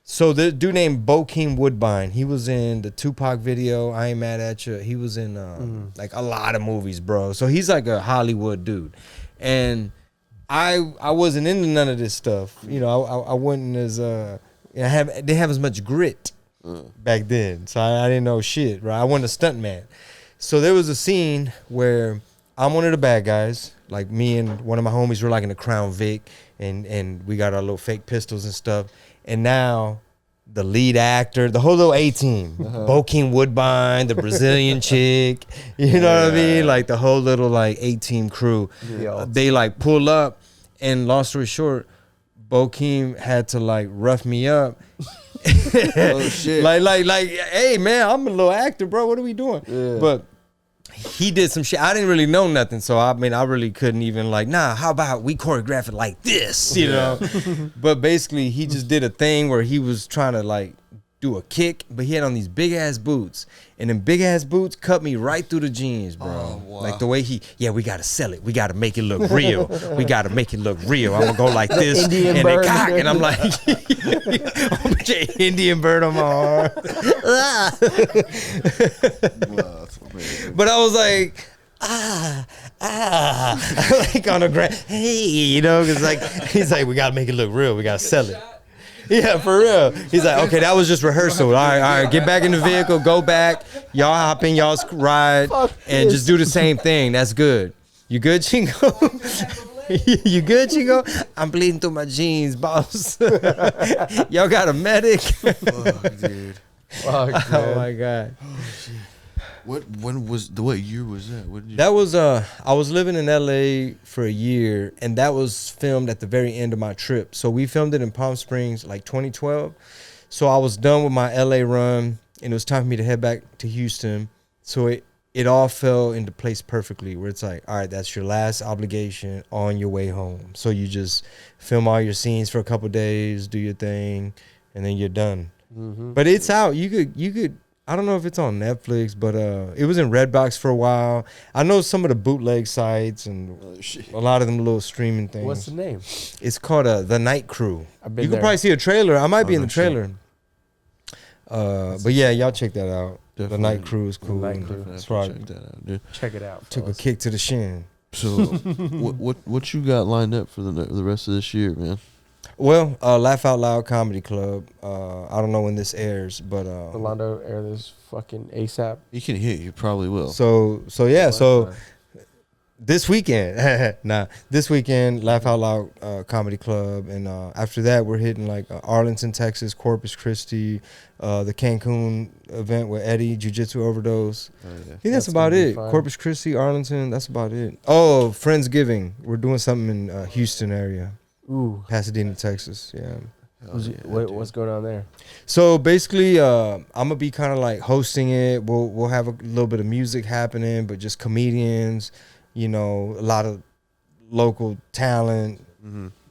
so the dude named Bokeem Woodbine, he was in the Tupac video, I Ain't Mad at You. He was in like a lot of movies, bro. So he's like a Hollywood dude. And I wasn't into none of this stuff. You know, I wasn't as didn't have as much grit back then. So I didn't know shit, right? I wasn't a stunt man. So there was a scene where I'm one of the bad guys. Like me and one of my homies were like in the Crown Vic and we got our little fake pistols and stuff. And now the lead actor, the whole little A-team, Bokeem Woodbine, the Brazilian chick, you know what I mean? Like the whole little like A-team crew. Yeah. They like pull up, and long story short, Bokeem had to like rough me up. Oh shit. like, hey man, I'm a little actor, bro. What are we doing? Yeah. But he did some shit. I didn't really know nothing, so I mean, I really couldn't even like, nah, how about we choreograph it like this, you know? But basically, he just did a thing where he was trying to like do a kick, but he had on these big ass boots, and them big ass boots cut me right through the jeans, bro. Oh, wow. Like the way we gotta sell it. We gotta make it look real. We gotta make it look real. I'm gonna go like this, Indian and bird. they cock, and I'm like, I'm gonna put your Indian bird on my arm. Wow, that's amazing. But I was like, like on the ground, hey, you know, because like he's like, we gotta make it look real. We gotta sell it. Yeah, for real. He's like, okay, that was just rehearsal. All right, get back in the vehicle, go back. Y'all hop in, y'all ride, and just do the same thing. That's good. You good, Chingo? You good, Chingo? I'm bleeding through my jeans, boss. Y'all got a medic? Fuck, dude. Fuck, Oh man. my god. What year was that? What did you? That was I was living in LA for a year, and that was filmed at the very end of my trip. So we filmed it in Palm Springs like 2012. So I was done with my LA run, and it was time for me to head back to Houston. So it all fell into place perfectly, where it's like, all right, that's your last obligation on your way home. So you just film all your scenes for a couple days, do your thing, and then you're done. But it's out. You could. I don't know if it's on Netflix, but it was in Redbox for a while. I know some of the bootleg sites and a lot of them little streaming things. What's the name? It's called The Night Crew. I've been You can there. probably see a trailer. I might be in no the trailer. But yeah, y'all check that out. The Definitely. Night Crew is cool. Night Crew. That's Check right. that out, dude. Check it out. Took a fellas. kick to the shin. So, what you got lined up for the rest of this year, man? Well, Laugh Out Loud Comedy Club. I don't know when this airs, but Orlando, air this fucking ASAP. You can hit. You probably will. so yeah, so this weekend, this weekend, Laugh Out Loud Comedy Club, and after that, we're hitting like Arlington, Texas, Corpus Christi, the Cancun event with Eddie, Jiu-Jitsu Overdose. Oh, yeah. I think that's That's about gonna be it. fun. Corpus Christi, Arlington, that's about it. Oh, Friendsgiving, we're doing something in Houston area, Ooh. Pasadena, Texas. Yeah. Hell yeah, What's going on there? So basically, I'm gonna be kind of like hosting it. We'll have a little bit of music happening, but just comedians. You know, a lot of local talent,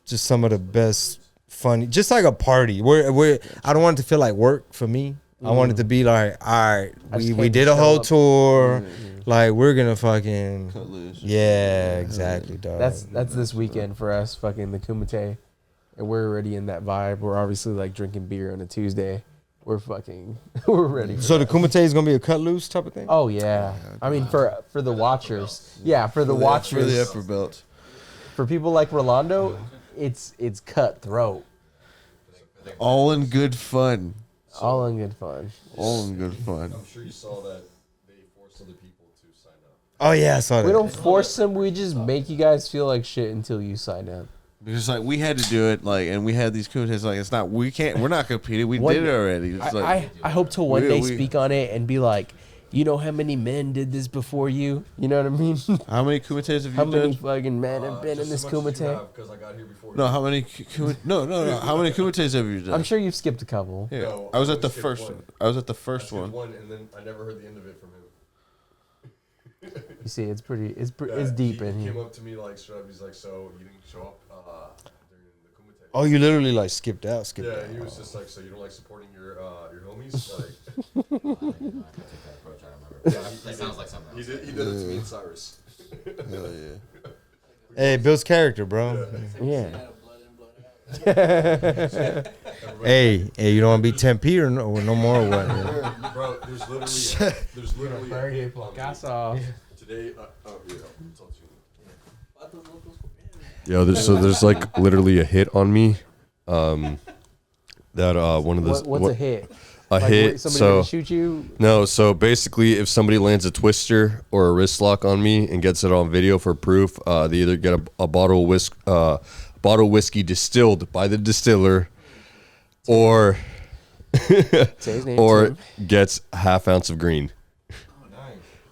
just some of the best funny, just like a party. Where I don't want it to feel like work for me. I want it to be like, all right, I just we came to did a show whole up. tour, like we're gonna fucking, Cut loose. yeah, exactly, dog. That's this weekend for us, fucking the Kumite, and we're already in that vibe. We're obviously like drinking beer on a Tuesday. We're fucking, we're ready. For so the that. Kumite is gonna be a cut loose type of thing. Oh yeah, I mean for the watchers, yeah, for the For the watchers, upper belt. for people like Rolando, it's cutthroat, All in good fun. all in good fun. All in good fun. I'm sure you saw that they forced other people to sign up. Oh yeah, I saw that. We don't force them. We just make you guys feel like shit until you sign up. Because like we had to do it, like, and we had these contests. Like, it's not. We're not competing. We One- did it already. It's like I hope to one we- day we- speak on it and be like, You know how many men did this before you? You know what I mean? How many kumites have you How many done? fucking men have been in this kumite? Because I got here before. No, how many? No. How many kumites have you done? I'm sure you've skipped a couple. Yeah, No, I was I at the skipped first one. one. I was at the I first skipped one. one, and then I never heard the end of it from him. You see, it's pretty. It's Yeah, deep he in came here. up to me like straight up. He's like, "So you didn't show up during the kumite?" Oh, you literally like skipped out. Yeah, he was just like, "So you don't like supporting your homies?" Like, I didn't take that approach. I don't remember. That sounds like something he else. did it to me and Cyrus. Hell yeah. Hey, it builds character, bro. Yeah. Hey, you don't want to be 10p or no more or what? Yeah. Bro, there's literally a hit on me. Gas off. Today. I'll talk to you. Yo, there's like literally a hit on me. That one of the What's a hit? A Like, hit. Somebody So gonna shoot you? no. So basically, if somebody lands a twister or a wrist lock on me and gets it on video for proof, they either get a bottle of whiskey distilled by the distiller, or Say his name. or Tim. gets a half ounce of green.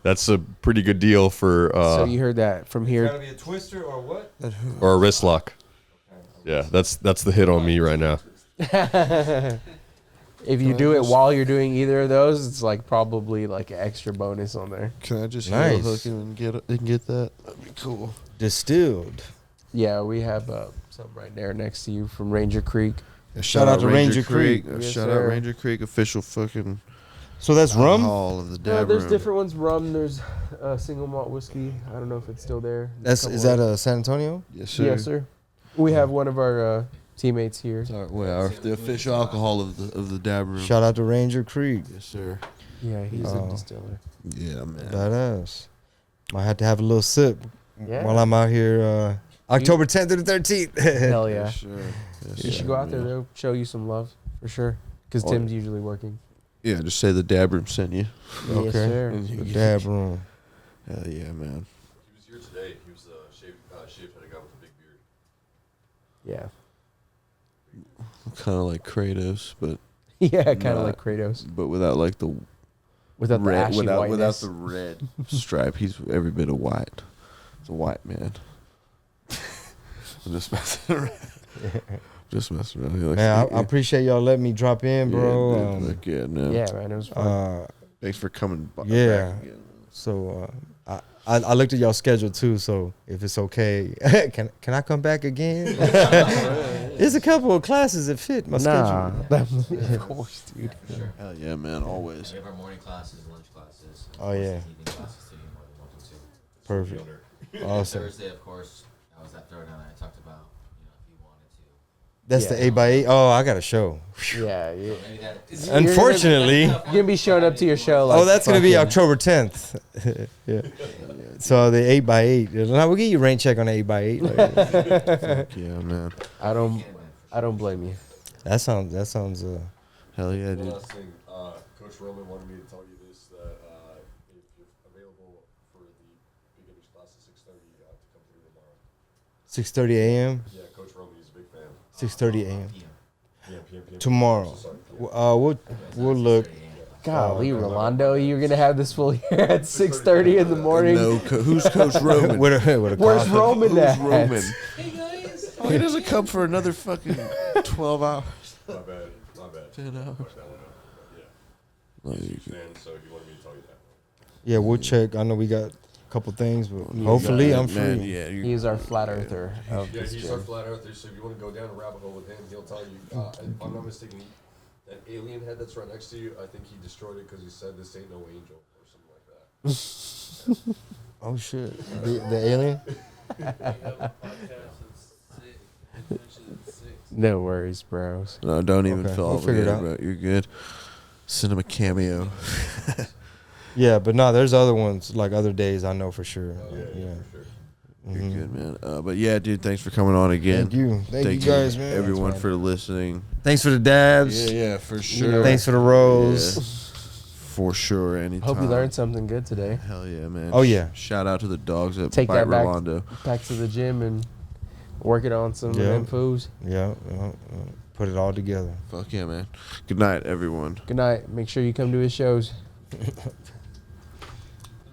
That's a pretty good deal for So you heard that from here. be a twister or what? or a wrist lock. Yeah, that's the hit on me right now. If you do it while you're doing either of those, it's like probably like an extra bonus on there. Can I just Nice. heel hook him and get that? That'd be cool. Distilled. Yeah, we have some right there next to you from Ranger Creek. Shout out to Ranger Creek. Creek. Yes, Shout sir. out Ranger Creek, official fucking So that's rum? alcohol of the No, dab there's room. different ones. Rum. There's single malt whiskey. I don't know if it's still there. Is that San Antonio? Yes, sir. Yes, sir. We have one of our teammates here. It's the official alcohol of the dab room. Shout out to Ranger Creek. Yes, sir. Yeah, he's Oh. a distiller. Yeah, man. Badass. Might have to have a little sip Yeah. while I'm out here. October 10th through the 13th. Hell yeah. Yes, sir. Yes, You sir, should go out there. man. They'll show you some love for sure. Because Oh, Tim's usually working. Yeah, just say the dab room sent you. Yes, sir. The dab room. Hell yeah, man. He was here today. He was shaved-headed guy with a big beard. Yeah. Kind of like Kratos, but Yeah, kind of Nah. like Kratos. without like the Without the red, ashy without whiteness. the red stripe. He's every bit of white. It's a white man. I'm just messing around. Just messing around. He likes Man, to- I appreciate y'all letting me drop in, bro. Yeah, dude, like, yeah, no. Yeah, man, it was fun. Thanks for coming. Yeah. Back again. So I looked at y'all schedule too. So if it's okay, can I come back again? There's a couple of classes that fit my Nah, schedule. of course, dude. For sure. Hell yeah, man. Always. We have our morning classes, lunch classes. and Oh, yeah. Evening classes too. You're more than welcome to. Perfect. Awesome. Thursday, of course, that was that throwdown I talked about. If you wanted to. That's Yeah. the 8x8. Oh, I got a show. Yeah, yeah. So maybe that. Unfortunately. You're gonna be showing up to your show. Like, Oh, that's gonna be fucking- October 10th. Yeah. So the 8x8. Now we'll get you a rain check on the 8x8. Fuck yeah, man. I don't blame you. That sounds. Hell yeah, One dude. last thing, Coach Roman wanted me to tell you this, that if you're available for the beginner's class at 6:30, to come through tomorrow. 6:30 a.m. Yeah, Coach Roman, he's a big fan. 6:30 a.m. PM. tomorrow. Sorry. We'll look. Golly, Rolando, you're gonna have this full here at 6:30 in the morning. No, who's Coach Roman? with a Where's coffee. Roman Who's at? Roman? Hey guys. Oh, he doesn't come for another fucking 12 hours. My bad. 10 hours. Fuck that one up. Yeah. Like, Fan, so he wanted me to tell you that. Yeah, we'll check. I know we got a couple things, but hopefully I'm free. man, yeah, He is our flat earther of Yeah, this he's our gym. flat earther, so if you want to go down a rabbit hole with him, he'll tell you. If I'm not mistaken, that alien head that's right next to you, I think he destroyed it because he said this ain't no angel or something like that. Oh shit, the alien. No worries, bros. No, don't even Okay, feel we'll figure it obligated, out. bro. You're good. Send him a cameo. Yeah, but no, there's other ones like other days I know for sure. Yeah. For sure. You're good, man. But yeah, dude, thanks for coming on again. Thank you, thank you guys, man. everyone, Thanks, for listening. Thanks for the dabs. Yeah, for sure. Thanks for the rolls. For sure, anytime. Hope you learned something good today. Hell yeah, man. Oh, yeah. Shout out to the dogs at Take Bite that back. Rolando. Back to the gym and work it on some of Yeah. them foos. Yeah, put it all together. Fuck yeah, man. Good night, everyone. Good night. Make sure you come to his shows.